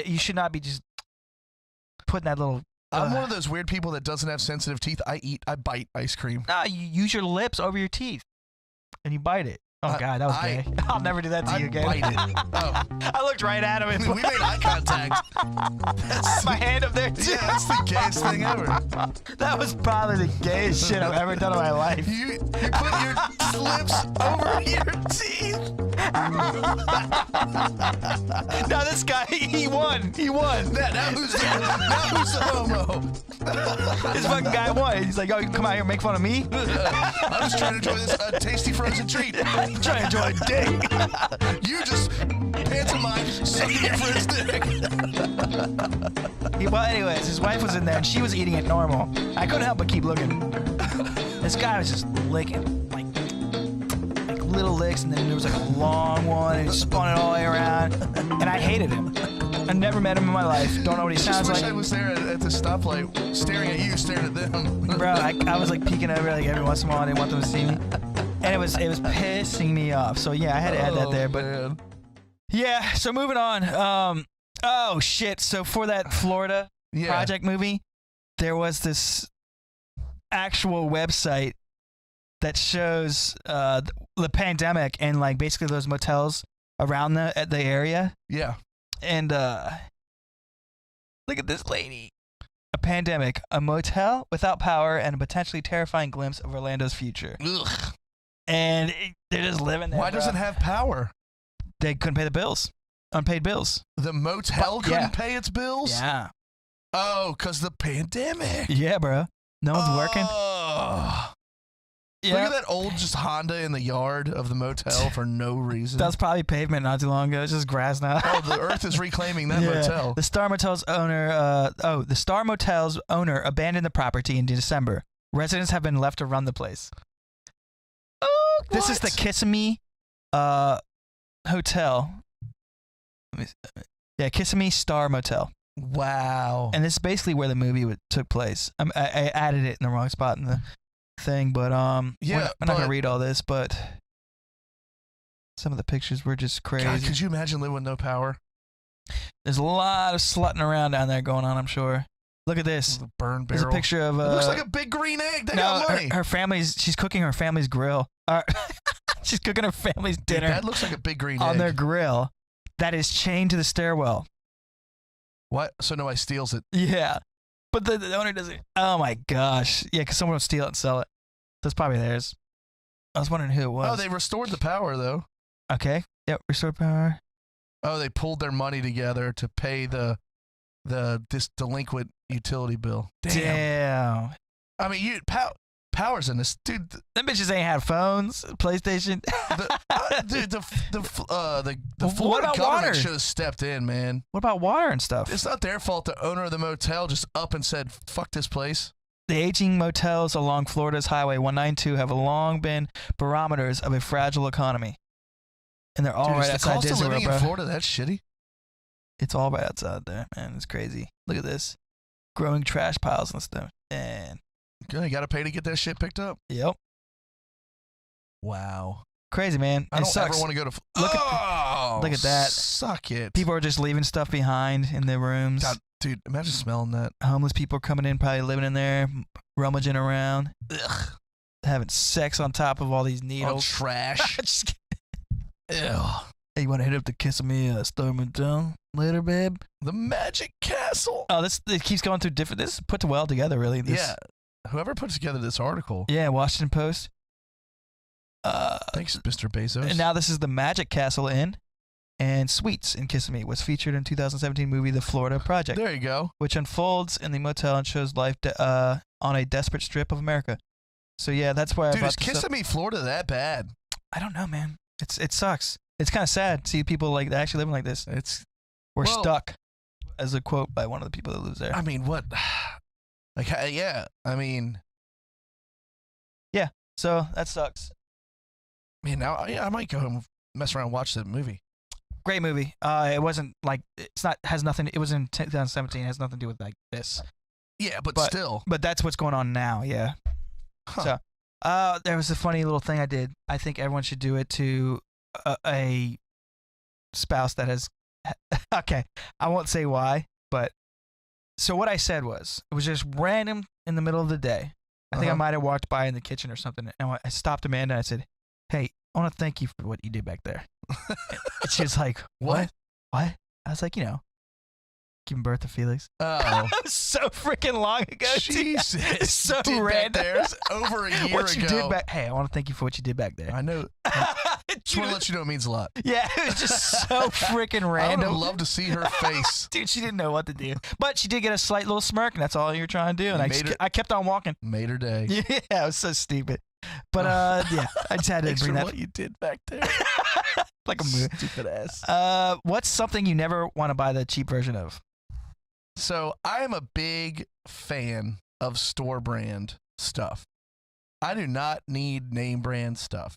You should not be just putting that little. I'm one of those weird people that doesn't have sensitive teeth. I bite ice cream. Nah, you use your lips over your teeth, and you bite it. Oh God, that was gay. I'll never do that to you again. Bite it. Oh, I looked right at him and we made eye contact. That's my hand up there too. Yeah, that's the gayest thing ever. That was probably the gayest shit I've ever done in my life. You put your lips over your teeth. No, this guy, he won. Now who's the homo? This fucking guy won. He's like, oh, you can come out here and make fun of me? I'm just trying to enjoy this tasty frozen treat. I'm trying to enjoy a dick. You just pantomime sucking your friend's dick. Well, anyways, his wife was in there and she was eating it normal. I couldn't help but keep looking. This guy was just licking, like little licks, and then there was like a long one, and he spun it all the way around. And I hated him. I never met him in my life. Don't know what he sounds like. I wish I was there at the stoplight, staring at you, staring at them. Bro, I was like peeking over like every once in a while. I didn't want them to see me, and it was pissing me off. So yeah, I had to add that there. But man. Yeah, so moving on. Oh shit. So for that Florida project movie, there was this actual website that shows the pandemic and like basically those motels around the area. Yeah. And look at this lady. A pandemic, a motel without power, and a potentially terrifying glimpse of Orlando's future. Ugh. And they're just living there. Why does it have power? They couldn't pay the bills. Unpaid bills. The motel couldn't pay its bills? Yeah. Oh, because the pandemic. Yeah, bro. No one's working. Yeah. Look at that old just Honda in the yard of the motel for no reason. That was probably pavement not too long ago. It's just grass now. Oh, the earth is reclaiming that motel. The Star Motel's owner abandoned the property in December. Residents have been left to run the place. Oh, this is the Kissimmee hotel. Yeah, Kissimmee Star Motel. Wow. And this is basically where the movie took place. I added it in the wrong spot in the thing, but I'm not gonna read all this, but some of the pictures were just crazy. God, could you imagine living with no power? There's a lot of slutting around down there going on, I'm sure. Look at this. The burn barrel. There's a picture of it looks like a big green egg. They got money. Her family's, she's cooking her family's grill. She's cooking her family's dinner. Dude, that looks like a big green egg. On their grill that is chained to the stairwell. What? So nobody steals it? Yeah. But the owner doesn't. Oh my gosh. Yeah, because someone will steal it and sell it. That's probably theirs. I was wondering who it was. Oh, they restored the power, though. Okay. Yep, restored power. Oh, they pulled their money together to pay this delinquent utility bill. Damn. I mean, power's in this, dude. Them bitches ain't had phones, PlayStation. The Florida government should have stepped in, man. What about water and stuff? It's not their fault. The owner of the motel just up and said, "Fuck this place." The aging motels along Florida's Highway 192 have long been barometers of a fragile economy. And they're all right outside Disney World, bro. The cost of living in Florida, that's shitty. It's all right outside there, man. It's crazy. Look at this. Growing trash piles and stuff. Man. Good, you got to pay to get that shit picked up. Yep. Wow. Crazy, man. I don't ever want to go to... Look at that. Suck it. People are just leaving stuff behind in their rooms. God, dude, imagine smelling that. Homeless people are coming in, probably living in there, rummaging around. Ugh. Having sex on top of all these needles. All trash. Ew. Hey, you want to hit up the Kissimmee Star Motel later, babe? The Magic Castle. Oh, it keeps going through different... This is put well together, really. Yeah. Whoever put together this article. Yeah, Washington Post. Thanks, Mr. Bezos. And now this is the Magic Castle Inn and Suites in Kissimmee. Was featured in 2017 movie The Florida Project. There you go. Which unfolds in the motel and shows life on a desperate strip of America. So yeah, that's why. Dude, is Kissimmee, Florida that bad? I don't know, man. It sucks. It's kind of sad to see people like actually living like this. We're stuck, as a quote by one of the people that lives there. I mean, what? Like, yeah. I mean, yeah. So that sucks. Man, now I might go home and mess around and watch that movie. Great movie. It wasn't like has nothing. It was in 2017. It has nothing to do with like this. Yeah, but still. But that's what's going on now. Yeah. Huh. So, there was a funny little thing I did. I think everyone should do it to a spouse that has. Okay, I won't say why, but so what I said was it was just random in the middle of the day. I think I might have walked by in the kitchen or something, and I stopped Amanda and I said, "Hey, I want to thank you for what you did back there." And she was like, "What? What?" I was like, giving birth to Felix. Oh. So freaking long ago. Jesus. So did random. There's over a year what ago. you did back. Hey, I want to thank you for what you did back there. I know. Just want to let you know it means a lot. Yeah, it was just so freaking random. I would love to see her face. Dude, she didn't know what to do. But she did get a slight little smirk, and that's all you were trying to do. And I kept on walking. Made her day. Yeah, it was so stupid. But, yeah, I just had to bring that. What you did back there. Like a move. Stupid ass. What's something you never want to buy the cheap version of? So I am a big fan of store brand stuff. I do not need name brand stuff.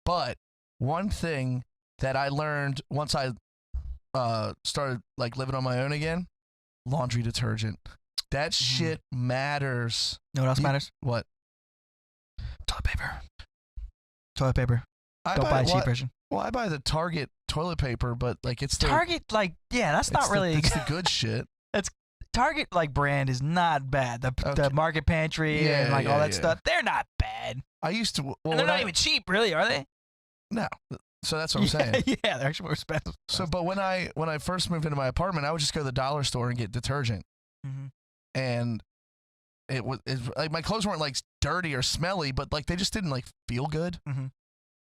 But one thing that I learned once I started like living on my own again, laundry detergent. That shit matters. You know what else matters? What? Toilet paper. Toilet paper. Don't buy a cheap version. Well, I buy the Target toilet paper, but like it's Target, like, yeah, that's not really. It's the good shit. Target like brand is not bad. The Market Pantry and like all that stuff, they're not bad. I used to. Well, and they're not even cheap, really, are they? No. So that's what I'm saying. Yeah, they're actually more expensive. So, but when I first moved into my apartment, I would just go to the dollar store and get detergent, and it was like my clothes weren't like dirty or smelly, but like they just didn't like feel good.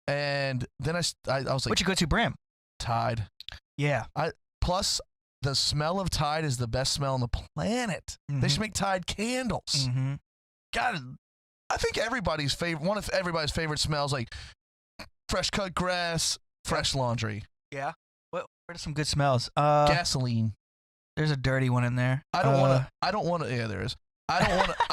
And then I was like, what's your go-to brand? Tide. Yeah. Plus the smell of Tide is the best smell on the planet. They should make Tide candles. God, I think one of everybody's favorite smells, like fresh cut grass, fresh laundry. Yeah. What are some good smells? Gasoline. There's a dirty one in there. I don't want to. Yeah, there is. I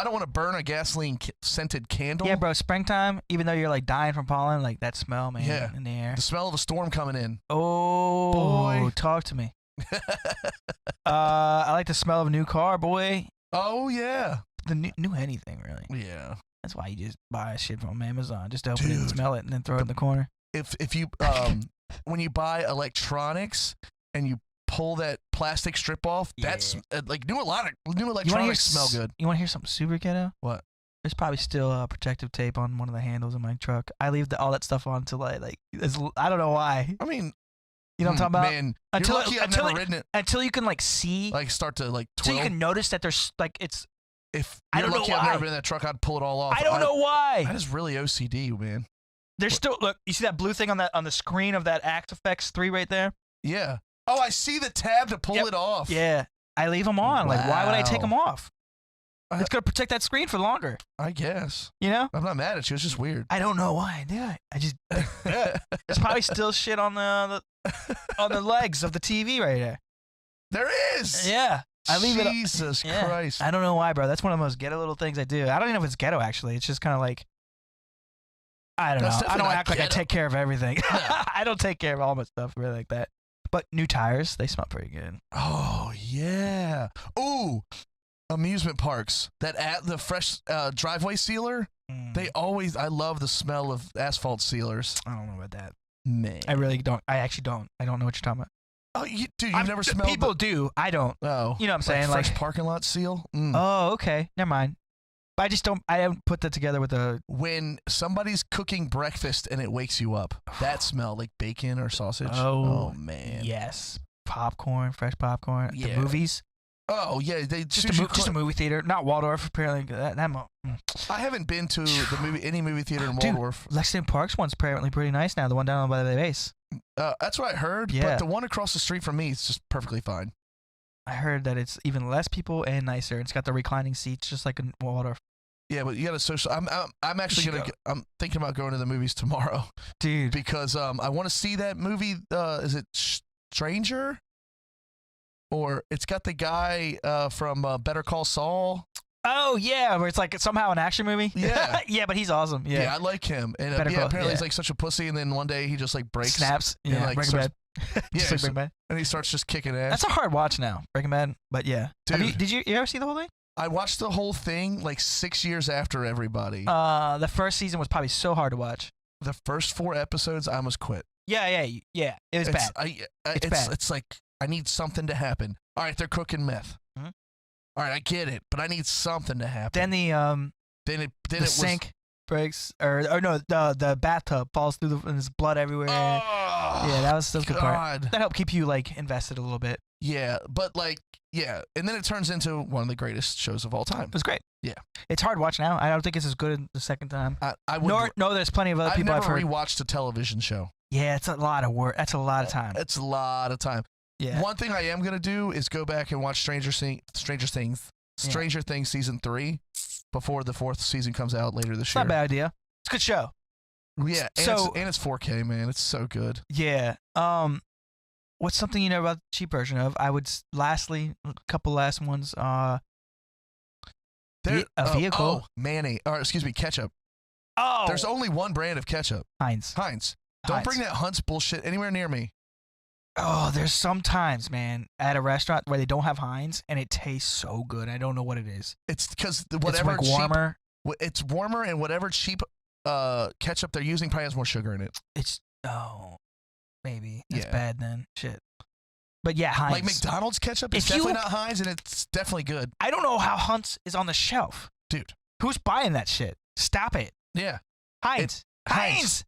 don't want to burn a gasoline scented candle. Yeah, bro. Springtime, even though you're like dying from pollen, like that smell, man, in the air. The smell of a storm coming in. Oh, boy, talk to me. I like the smell of a new car, boy. Oh yeah. The new anything, really. Yeah. That's why you just buy shit from Amazon, just open it and smell it, and then throw it in the corner. If you when you buy electronics and you pull that plastic strip off, that's like new electronics smell good. You want to hear something super ghetto? What? There's probably still protective tape on one of the handles in my truck. I leave all that stuff on until I don't know why. I mean, you know what I'm talking about? Man, you're lucky I've never ridden it. Until you can like see, like start to like twirl. So you can notice that there's like it's. If you're lucky I've never been in that truck, I'd pull it all off. I don't know why. That is really OCD, man. There's still look. You see that blue thing on the screen of that Axe Effects 3 right there? Yeah. Oh, I see the tab to pull it off. Yeah, I leave them on. Wow. Like, why would I take them off? It's gonna protect that screen for longer. I guess. You know? I'm not mad at you. It's just weird. I don't know why I do it. I just. There's probably still shit on the legs of the TV right there. There is. Yeah. I leave Jesus Christ. I don't know why, bro. That's one of the most ghetto little things I do. I don't even know if it's ghetto, actually. It's just kind of like, I don't know. I don't act like I take care of everything. No. I don't take care of all my stuff really like that. But new tires, they smell pretty good. Oh, yeah. Ooh, amusement parks. The fresh driveway sealer, I love the smell of asphalt sealers. I don't know about that. Man. I really don't. I actually don't. I don't know what you're talking about. Oh, you've never smelled people do. I don't. Oh. You know what I'm saying? Fresh parking lot seal? Oh, okay. Never mind. But I haven't put that together with when somebody's cooking breakfast and it wakes you up, that smell, like bacon or sausage. Oh man. Yes. Popcorn, fresh popcorn. Yeah. The movies. Oh, yeah. Just a movie theater. Not Waldorf, apparently. I haven't been to any movie theater in Waldorf. Dude, Lexington Park's one's apparently pretty nice now, the one down by the base. That's what I heard, but the one across the street from me is just perfectly fine. I heard that it's even less people and nicer. It's got the reclining seats just like in Waldorf. Yeah, but you got to social. I'm actually I'm thinking about going to the movies tomorrow, dude, because I want to see that movie. Is it Stranger? Or it's got the guy from Better Call Saul. Oh yeah, where it's like somehow an action movie. Yeah, yeah, but he's awesome. Yeah, I like him. And apparently he's like such a pussy, and then one day he just like breaks, snaps. Yeah, and, like, Breaking Bad. Yeah, like Breaking Bad. And he starts just kicking ass. That's a hard watch now, Breaking Bad. But yeah, dude, did you ever see the whole thing? I watched the whole thing like 6 years after everybody. The first season was probably so hard to watch. The first 4 episodes, I almost quit. Yeah. It was bad. It's bad. It's like I need something to happen. All right, they're cooking meth. Mm-hmm. All right, I get it, but I need something to happen. Then the sink breaks, or no, the bathtub falls through and there's blood everywhere. Oh, yeah, that was a good part. God. That helped keep you like invested a little bit. Yeah, but like, yeah, and then it turns into one of the greatest shows of all time. It was great. Yeah, it's hard to watch now. I don't think it's as good the second time. I would. No, there's plenty of other people I've never heard. rewatched a television show. Yeah, it's a lot of work. That's a lot of time. It's a lot of time. Yeah. One thing I am gonna do is go back and watch Stranger Things season 3 before the 4th season comes out later this year. Not a bad idea. It's a good show. Yeah, and it's 4K, man. It's so good. Yeah. What's something you know about the cheap version of? I would lastly, a couple last ones. A vehicle. Mayonnaise. Or excuse me, ketchup. Oh. There's only one brand of ketchup. Heinz. Don't bring that Hunt's bullshit anywhere near me. Oh, there's sometimes, man, at a restaurant where they don't have Heinz and it tastes so good. I don't know what it is. It's because whatever it's like warmer. It's warmer, and whatever cheap ketchup they're using probably has more sugar in it. Maybe it's bad then. Shit. But yeah, Heinz. Like McDonald's ketchup is definitely not Heinz, and it's definitely good. I don't know how Hunt's is on the shelf, dude. Who's buying that shit? Stop it. Yeah, Heinz. Heinz.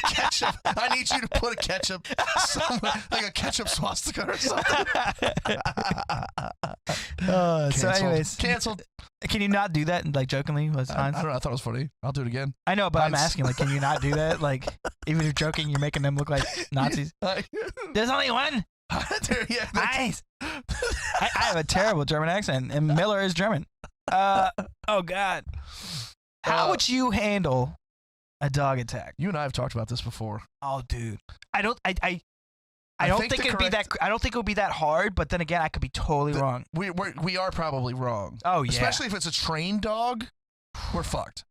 Ketchup. I need you to put a ketchup somewhere, like a ketchup swastika or something. So anyways, canceled. Can you not do that? Like jokingly, was Heinz? I don't know. I thought it was funny. I'll do it again. I know, but Heinz. I'm asking, like, can you not do that? Like, even if you're joking, you're making them look like Nazis. There's only one. Heinz. I have a terrible German accent, and Miller is German. Oh God. How would you handle a dog attack? You and I have talked about this before. Oh, dude. I don't think it'd be that. I don't think it would be that hard. But then again, I could be totally wrong. We are probably wrong. Oh yeah. Especially if it's a trained dog, we're fucked.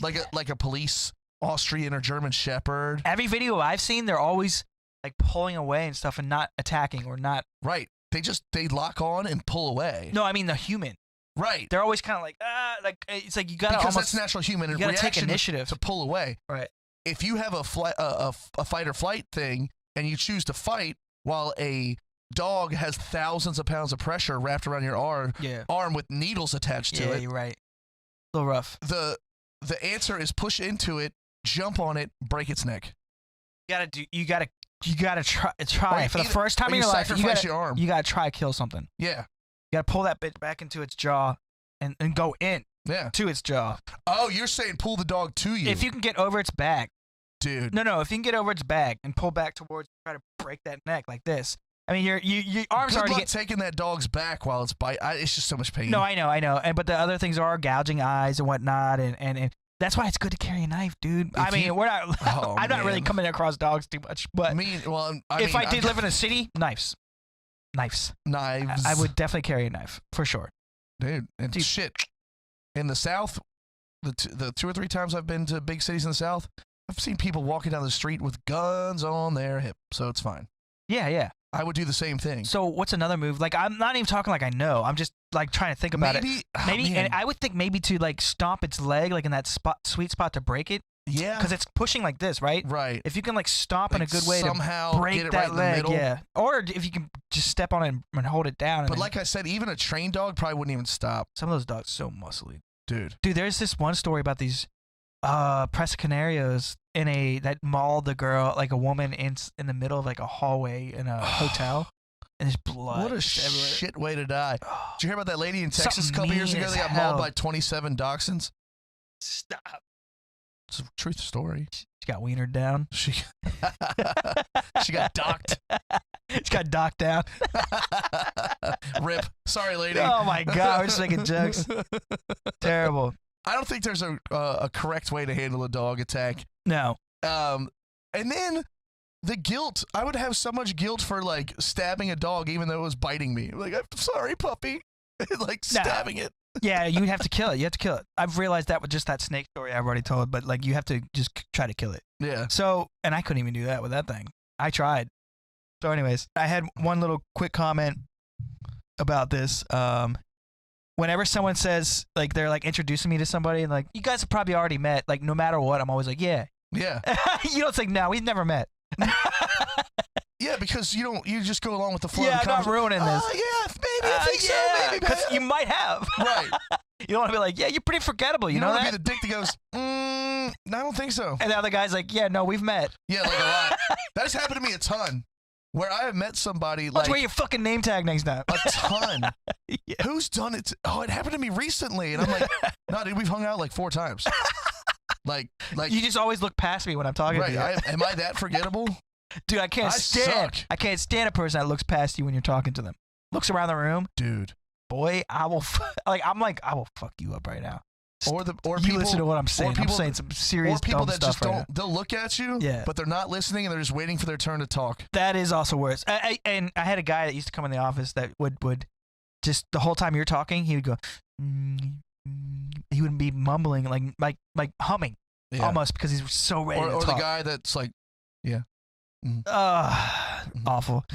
Like a police Austrian or German Shepherd. Every video I've seen, they're always like pulling away and stuff, and not attacking or not. Right. They lock on and pull away. No, I mean the human. Right. They're always kind of like it's like you gotta because that's natural human. You gotta take initiative to pull away. Right. If you have a fight or flight thing and you choose to fight while a dog has thousands of pounds of pressure wrapped around your arm with needles attached to it. Yeah, you're right. A little rough. The answer is push into it, jump on it, break its neck. You gotta try for the first time in your life. You gotta try to kill something. Yeah. You gotta pull that bitch back into its jaw and go in to its jaw. Oh, you're saying pull the dog to you. If you can get over its back. Dude. No, if you can get over its back and pull back towards, try to break that neck like this. I mean, your arms Good already luck taking that dog's back while it's it's just so much pain. No, I know. But the other things are gouging eyes and whatnot, and that's why it's good to carry a knife, dude. We're not. I'm not really coming across dogs too much, but if I did live in a city, knives. I would definitely carry a knife for sure, dude. And shit, in the South, the 2 or 3 times I've been to big cities in the South, I've seen people walking down the street with guns on their hip, so it's fine. Yeah. I would do the same thing. So what's another move? Like, I'm not even talking like I know. I'm just like trying to think about it. Maybe, and I would think maybe to like stomp its leg, like in that sweet spot to break it. Yeah. Because it's pushing like this, right? Right. If you can like stomp in a good way somehow to break get it that right leg, in the middle. yeah. Or if you can just step on it and hold it down. But like I said, even a trained dog probably wouldn't even stop. Some of those dogs are so muscly. Dude, there's this one story about these press canarios that mauled the girl, like a woman in the middle of like a hallway in a hotel. And there's blood. What a shit way to die. Did you hear about that lady in Texas a couple years ago? They got mauled by 27 dachshunds. Stop. It's a truth story. She got wienered down. She got docked. Just got docked down. Rip. Sorry, lady. Oh my God, we're just making jokes. Terrible. I don't think there's a correct way to handle a dog attack. No. And then the guilt. I would have so much guilt for like stabbing a dog, even though it was biting me. Like, I'm sorry, puppy. Like stabbing it. Yeah, you have to kill it. You have to kill it. I've realized that with just that snake story I've already told, but like you have to just try to kill it. Yeah. So, and I couldn't even do that with that thing. I tried. So anyways, I had one little quick comment about this. Whenever someone says, like, they're like introducing me to somebody and like, you guys have probably already met, like no matter what, I'm always like, yeah. Yeah. You know, it's like, no, we've never met. Yeah, because you just go along with the flow. Yeah, of the I'm not ruining this. Oh, yeah, maybe I think so. Maybe, because you might have. Right. You don't want to be like, yeah, you're pretty forgettable. You know want that? to be the dick that goes, I don't think so. And the other guy's like, yeah, no, we've met. Yeah, like a lot. That has happened to me a ton. Where I have met somebody Let's like wear your fucking name tag next time. a ton. Yeah. Who's done it? Oh, it happened to me recently, and I'm like, no, dude, we've hung out like 4 times. Like you just always look past me when I'm talking to you. Am I that forgettable? Dude, I can't stand a person that looks past you when you're talking to them. Looks around the room, dude. Boy, I will I will fuck you up right now. Or you people listen to what I'm saying. I'm saying some serious people dumb that stuff just right don't. now. They'll look at you, Yeah. but they're not listening, and they're just waiting for their turn to talk. That is also worse. And I had a guy that used to come in the office that would just the whole time you're talking, he would go. He would be mumbling like humming, almost because he's so ready to talk. Or the guy that's like, yeah. Awful.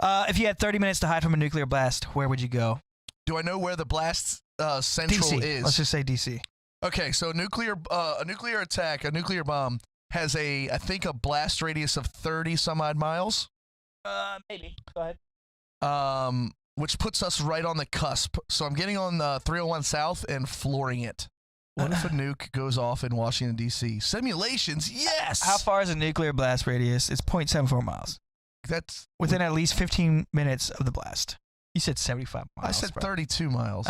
If you had 30 minutes to hide from a nuclear blast, where would you go? Do I know where the blast central DC. is? Let's just say DC. Okay, so a nuclear attack, a nuclear bomb has I think a blast radius of 30 some odd miles. Maybe. Go ahead. Which puts us right on the cusp. So I'm getting on 301 South and flooring it. What if a nuke goes off in Washington, D.C.? Simulations, yes! How far is a nuclear blast radius? It's 0.74 miles. That's within at least 15 minutes of the blast. You said 75 miles. I said 32 miles.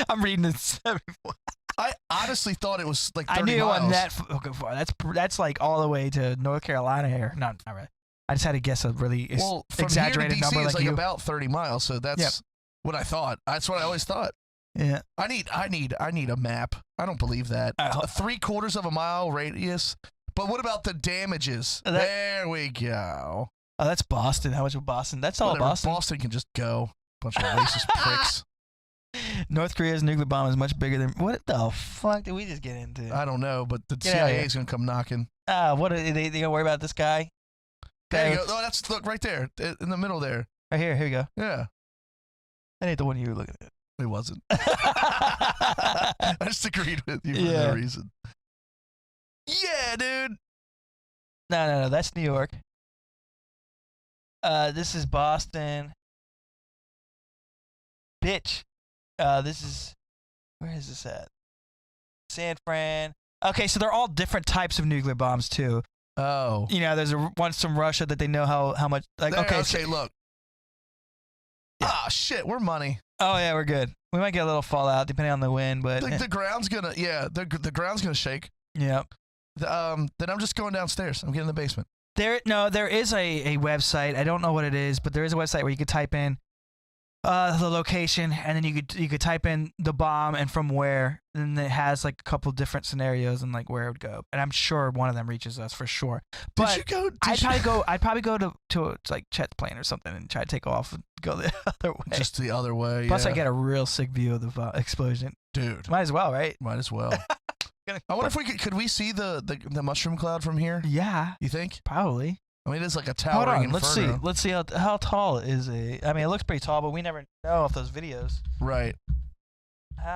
I'm reading it 74. I honestly thought it was like 30 I knew miles. on that far. That's like all the way to North Carolina here. Not really. I just had to guess a really exaggerated here to DC number is like like you. about 30 miles, so that's what I thought. That's what I always thought. Yeah. I need a map. I don't believe that. 3/4 of a mile radius. But what about the damages? There we go. Oh, that's Boston. How much of Boston? That's all Boston. Boston can just go. Bunch of racist pricks. North Korea's nuclear bomb is much bigger than. What the fuck did we just get into? I don't know, but the CIA is gonna come knocking. What are they gonna worry about this guy? There you go. Oh, look right there in the middle there. Right here. Here you go. Yeah. That ain't the one you were looking at. It wasn't. I just agreed with you for no reason. Yeah, dude. No. That's New York. This is Boston. Bitch. This is. Where is this at? San Fran. Okay, so they're all different types of nuclear bombs too. Oh. You know, there's one from Russia that they know how much. Like, okay, look. Yeah. Ah, shit, we're money. Oh yeah, we're good. We might get a little fallout depending on the wind, but the ground's gonna the ground's gonna shake. Yeah. Then I'm just going downstairs. I'm getting in the basement. There is a website. I don't know what it is, but there is a website where you could type in the location, and then you could type in the bomb and from where, and it has like a couple different scenarios and like where it would go. And I'm sure one of them reaches us for sure. But I'd probably go to like Chet's plane or something and try to take off and go the other way. Just the other way. Plus, I get a real sick view of the explosion. Dude, might as well, right? Might as well. I wonder if could we see the mushroom cloud from here? Yeah. You think? Probably. I mean, it is like a towering inferno. Let's see how tall is a. I mean, it looks pretty tall, but we never know off those videos. Right.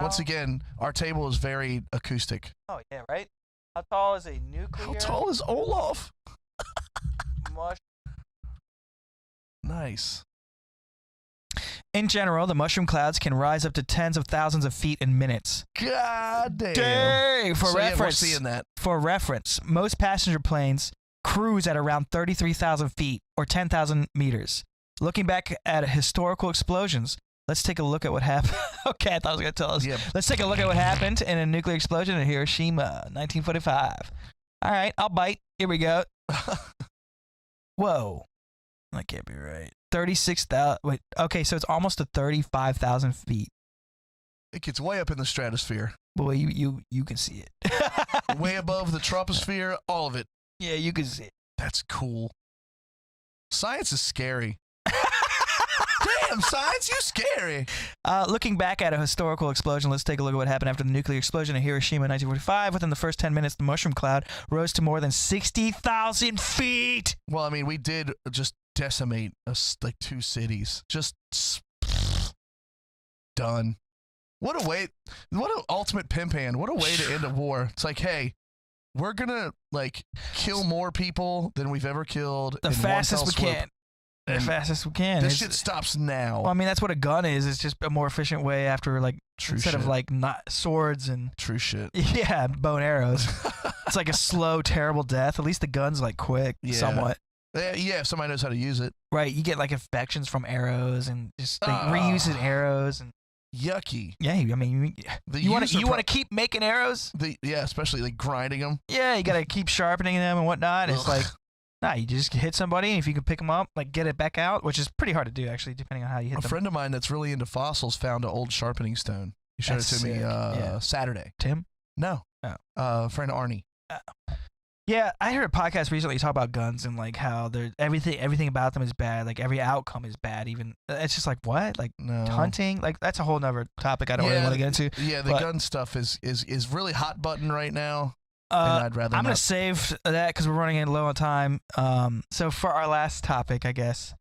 Once again, our table is very acoustic. Oh yeah, right. How tall is a nuclear? How tall is Olaf? Mushroom. Nice. In general, the mushroom clouds can rise up to tens of thousands of feet in minutes. God damn. Dang! For reference, we're seeing that. For reference, most passenger planes cruise at around 33,000 feet or 10,000 meters. Looking back at historical explosions, let's take a look at what happened. Okay, I thought it was going to tell us. Yep. Let's take a look at what happened in a nuclear explosion in Hiroshima, 1945. All right, I'll bite. Here we go. Whoa. That can't be right. 36,000. Wait. Okay, so it's almost to 35,000 feet. It gets way up in the stratosphere. Boy, you can see it. Way above the troposphere, all of it. Yeah, you can see it. That's cool. Science is scary. Damn, science, you scary. Looking back at a historical explosion, let's take a look at what happened after the nuclear explosion in Hiroshima in 1945. Within the first 10 minutes, the mushroom cloud rose to more than 60,000 feet. Well, I mean, we did just decimate like 2 cities. Just done. What a way! What an ultimate pimp hand! What a way to end a war! It's like, hey, we're gonna like kill more people than we've ever killed. The fastest we can. The fastest we can. This shit stops now. Well, I mean, that's what a gun is. It's just a more efficient way after, like, instead of like not swords and true shit. Yeah, bow and arrows. It's like a slow, terrible death. At least the gun's like quick, somewhat. Yeah, if somebody knows how to use it. Right, you get like infections from arrows and just like reusing arrows and. Yucky. Yeah, I mean, you want to keep making arrows? Especially like grinding them. Yeah, you got to keep sharpening them and whatnot. It's like, nah, you just hit somebody, and if you can pick them up, like get it back out, which is pretty hard to do actually, depending on how you hit them. A friend of mine that's really into fossils found an old sharpening stone. He showed it to me Saturday. Tim? No. Friend Arnie. Yeah, I heard a podcast recently talk about guns and like how they're everything about them is bad. Like every outcome is bad. Even it's just like what, like hunting. Like that's a whole nother topic I don't really want to get into. Yeah, the gun stuff is really hot button right now. And I'd rather. I'm gonna save that because we're running low on time. So for our last topic, I guess.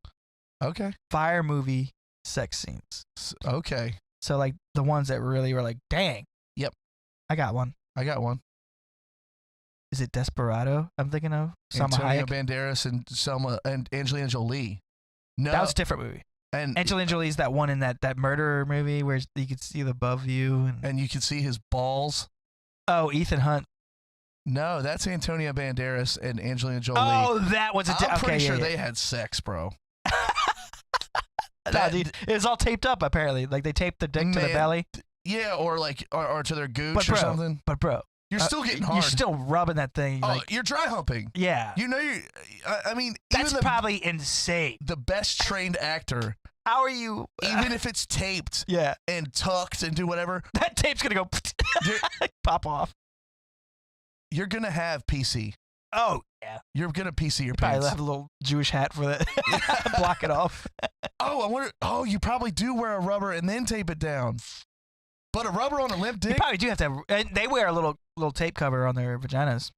Okay. Fire movie sex scenes. Okay. So like the ones that really were like, dang. Yep. I got one. Is it Desperado? I'm thinking of Antonio Banderas and Selma and Angelina Jolie. No, that was a different movie. And Angelina Jolie's that one in that murderer movie where you could see the above view and you could see his balls. Oh, Ethan Hunt. No, that's Antonio Banderas and Angelina Jolie. Oh, that was I'm pretty sure they had sex, bro. No, dude, it was all taped up apparently. Like they taped the dick to the belly. Yeah, or like or to their gooch or something. But bro, you're still getting hard. You're still rubbing that thing. Like, you're dry humping. Yeah. You know, I mean, that's probably insane. The best trained actor. How are you? Even if it's taped and tucked and do whatever. That tape's going to go pop off. You're going to have PC. Oh, yeah. You're going to PC your probably pants. Have a little Jewish hat for that. Block it off. I wonder. Oh, you probably do wear a rubber and then tape it down. But a rubber on a limp dick? You probably do have to have, and they wear a little tape cover on their vaginas.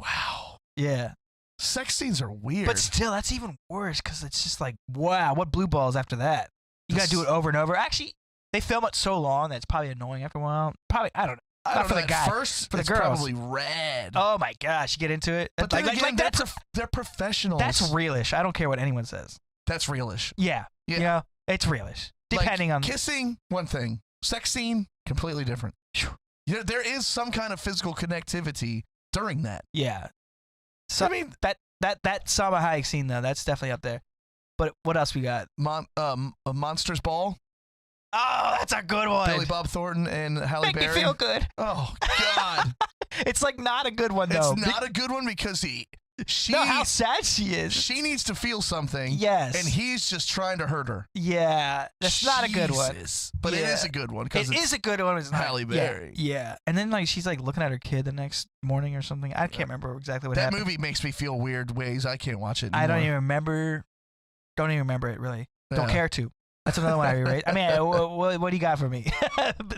Wow. Yeah. Sex scenes are weird. But still, that's even worse because it's just like, wow, what blue balls after that? You got to do it over and over. Actually, they film it so long that it's probably annoying after a while. Probably, I don't know. Not for the guy. First, for the it's girls. Probably red. Oh my gosh, you get into it. But then again, they're professionals. That's realish. I don't care what anyone says. That's realish. Yeah. You know, it's realish. Depending on kissing, one thing. Sex scene, completely different. There is some kind of physical connectivity during that. Yeah. So I mean that summer hike scene though, that's definitely up there. But what else we got? A Monsters Ball. Oh, that's a good one. Billy Bob Thornton and Halle Berry. Make me feel good. Oh God. It's like not a good one though. It's not a good one because how sad she is. She needs to feel something. Yes. And he's just trying to hurt her. Yeah. That's not a good one. But it is a good one. It is a good one. It's Halle Berry. Yeah. And then like she's like looking at her kid the next morning or something. I can't remember exactly what happened. That movie makes me feel weird ways. I can't watch it anymore. I don't even remember. Don't even remember it really. Don't care to. That's another one I rewrite. I mean, what do you got for me?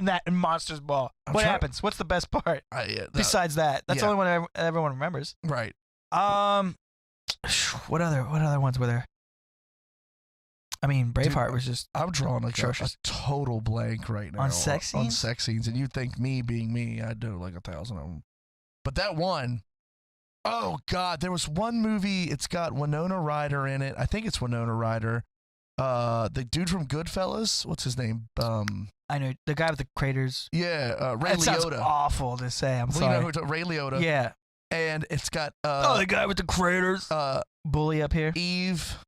That Monsters Ball. What happens? What's the best part? Besides that, that's the only one everyone remembers. Right. What other ones were there? I mean, Braveheart was just. I'm drawing a total blank right now on sex scenes. On sex scenes, and you'd think me being me, I'd do like 1,000 of them. But that one, oh God, there was one movie. It's got Winona Ryder in it. I think it's Winona Ryder. The dude from Goodfellas, what's his name? I know the guy with the craters. Yeah, Ray Liotta. Sounds awful to say. I'm sorry. You know Ray Liotta. Yeah. And it's got the guy with the craters. Bully up here. Eve.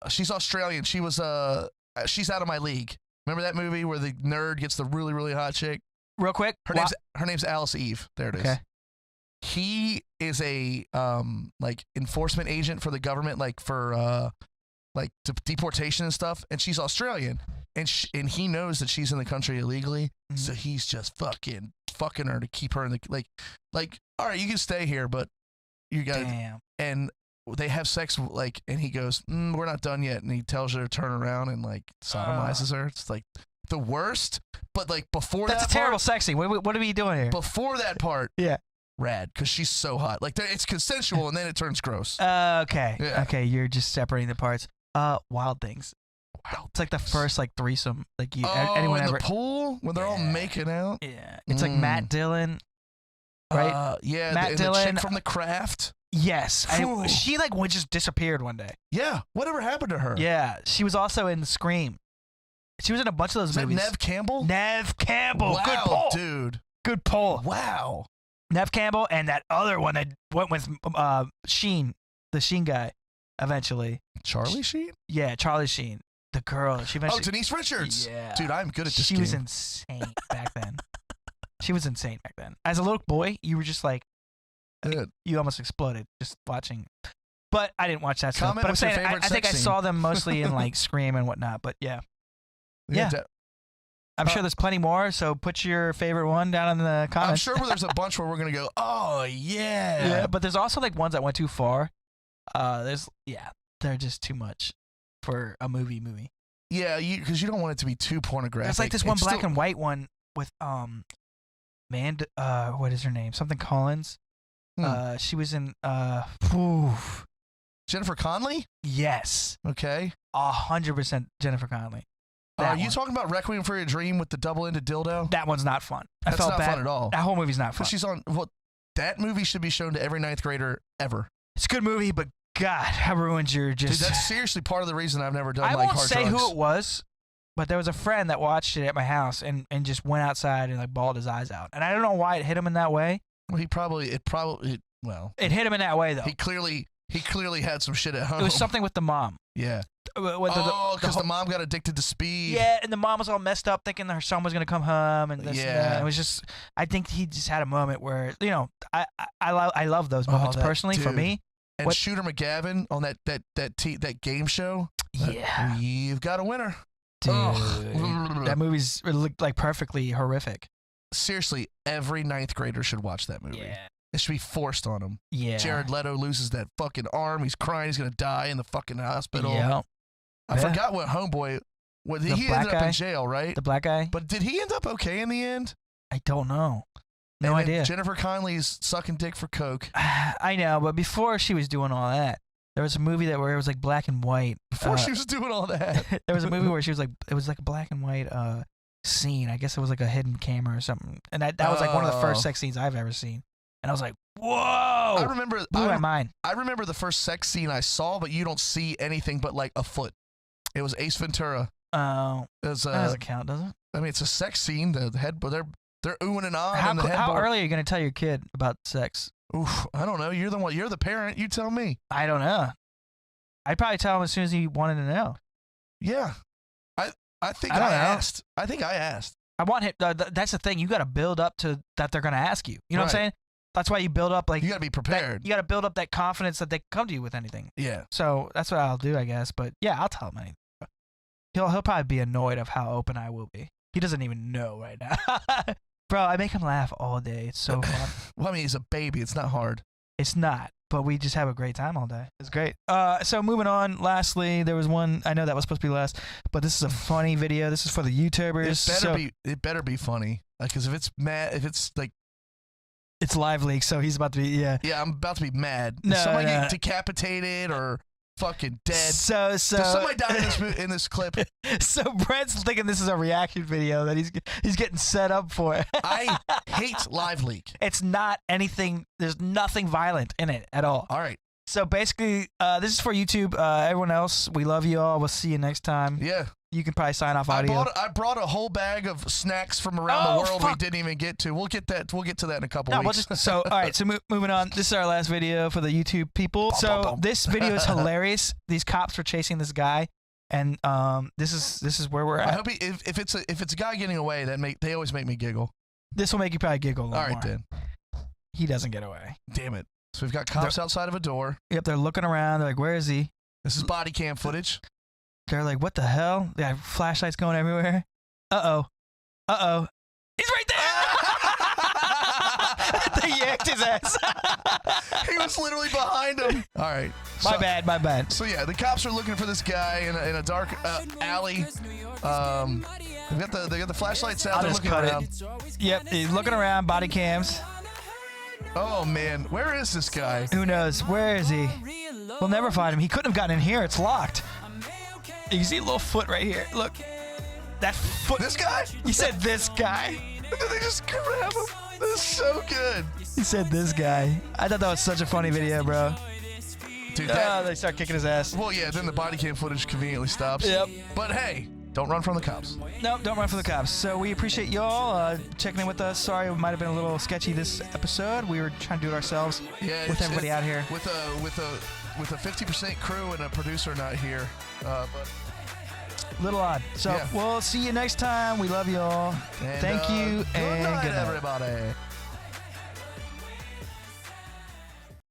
She's Australian. She was she's Out of My League. Remember that movie where the nerd gets the really, really hot chick? Real quick. Her name's Alice Eve. There it is. Okay. he is a like enforcement agent for the government, like for like deportation and stuff, and she's Australian, and he knows that she's in the country illegally, so he's just fucking her to keep her in the like all right, you can stay here, but you got and they have sex like, and he goes, we're not done yet, and he tells her to turn around and like sodomizes her. It's like the worst, but like before that's that a terrible sex scene. What are we doing here? Before that part, yeah, rad, because she's so hot. Like it's consensual, and then it turns gross. Okay, Yeah. okay, you're just separating the parts. Wild Things. It's like the first like threesome, like anyone in ever. the pool when they're all making out. Yeah, it's like Matt Dillon, right? Yeah, Matt the Dillon chick from The Craft. Yes, she like just disappeared one day. Yeah, whatever happened to her? Yeah, she was also in Scream. She was in a bunch of those movies. Nev Campbell? Nev Campbell. Wow, good pull, dude. Good pull. Wow. Nev Campbell and that other one that went with Sheen, the Sheen guy, eventually. Charlie Sheen? Yeah, Charlie Sheen. The girl. She eventually. Denise Richards. Yeah. Dude, I'm good at this She was insane back then. She was insane back then. As a little boy, you were just like, you almost exploded just watching. But I didn't watch that stuff. But I'm saying, I think I saw them mostly in like Scream and whatnot. But yeah. I'm sure there's plenty more, so put your favorite one down in the comments. I'm sure there's a bunch where we're going to go, oh, yeah. Yeah, but there's also like ones that went too far. They're just too much for a movie. Yeah, because you don't want it to be too pornographic. There's like this one black and white one with, what is her name? Something Collins. She was in, Jennifer Connelly? Yes. Okay. 100% Jennifer Connelly. Are you talking about Requiem for a Dream with the double-ended dildo? That one's not fun. That's not fun at all. That whole movie's not fun. She's on. Well, that movie should be shown to every ninth grader ever. It's a good movie, but God, how ruined your just. Dude, that's seriously part of the reason I've never done I like won't hard say drugs. who it was, but there was a friend that watched it at my house and just went outside and like bawled his eyes out. And I don't know why it hit him in that way. Well, it hit him in that way though. He clearly had some shit at home. It was something with the mom. Yeah. Because the mom got addicted to speed. Yeah, and the mom was all messed up thinking that her son was going to come home and this and that. It was just, I think he just had a moment where, I love those moments personally for me. And Shooter McGavin on that game show. Yeah. You've got a winner. Dude, that movie's like perfectly horrific. Seriously, every ninth grader should watch that movie. Yeah. It should be forced on him. Yeah. Jared Leto loses that fucking arm. He's crying. He's going to die in the fucking hospital. Yeah. I forgot what homeboy. He ended up in jail, right? The black guy? But did he end up okay in the end? I don't know. No idea. Jennifer Connelly's sucking dick for coke. I know, but before she was doing all that, there was a movie where it was like black and white. Before she was doing all that. There was a movie where she was like, it was like a black and white scene. I guess it was like a hidden camera or something. And that was like one of the first sex scenes I've ever seen. And I was like, whoa! I remember. Blew my mind. I remember the first sex scene I saw, but you don't see anything but like a foot. It was Ace Ventura. Oh, that doesn't count, does it? I mean, it's a sex scene. The head, but they're oohing and ahhing. How early are you going to tell your kid about sex? Oof, I don't know. You're the one. You're the parent. You tell me. I don't know. I'd probably tell him as soon as he wanted to know. Yeah, I think I asked. I think I asked. I want him. That's the thing. You got to build up to that. They're going to ask you. You know what I'm saying? That's why you build up like you got to be prepared. You got to build up that confidence that they come to you with anything. Yeah. So that's what I'll do, I guess. But yeah, I'll tell him anything. He'll probably be annoyed of how open I will be. He doesn't even know right now. Bro, I make him laugh all day. It's so fun. Well, I mean, he's a baby. It's not hard. It's not, but we just have a great time all day. It's great. So moving on. Lastly, there was one. I know that was supposed to be last, but this is a funny video. This is for the YouTubers. It better be funny. Because if it's like. It's live leak, so he's about to be, yeah. Yeah, I'm about to be mad. No, Is somebody get decapitated or fucking dead? So Does somebody die in this clip? So Brent's thinking this is a reaction video that he's getting set up for. I hate live leak. It's not anything. There's nothing violent in it at all. All right. So basically, this is for YouTube. Everyone else, we love you all. We'll see you next time. Yeah. You can probably sign off audio. I brought a whole bag of snacks from around the world we didn't even get to. We'll get to that in a couple weeks. All right, so moving on. This is our last video for the YouTube people. So this video is hilarious. These cops were chasing this guy, and this is where we're at. I hope if it's a guy getting away, they always make me giggle. This will make you probably giggle a little more. All right, more. then. He doesn't get away. Damn it. So we've got cops outside of a door. Yep, they're looking around. They're like, where is he? This is body cam footage. They're like, what the hell? They have flashlights going everywhere. Uh-oh. Uh-oh. He's right there! They yanked his ass. He was literally behind him. All right. My bad. So yeah, the cops are looking for this guy in a dark alley. They got the flashlights out. I'll They're just looking cut around. it. Yep, he's looking around, body cams. Oh man, where is this guy? Who knows? Where is he? We'll never find him. He couldn't have gotten in here. It's locked. You can see a little foot right here. Look. That foot. This guy? You said this guy. And then they just grab him. This is so good. He said this guy. I thought that was such a funny video, bro. Dude, They start kicking his ass. well, yeah, then the body cam footage conveniently stops. Yep. But hey, don't run from the cops. No, don't run for the cops. So we appreciate y'all checking in with us. Sorry, it might have been a little sketchy this episode. We were trying to do it ourselves with everybody out here. With a 50% crew and a producer not here. But Little odd. So yeah. we'll see you next time. We love y'all. And, Thank you good and night, good night. everybody.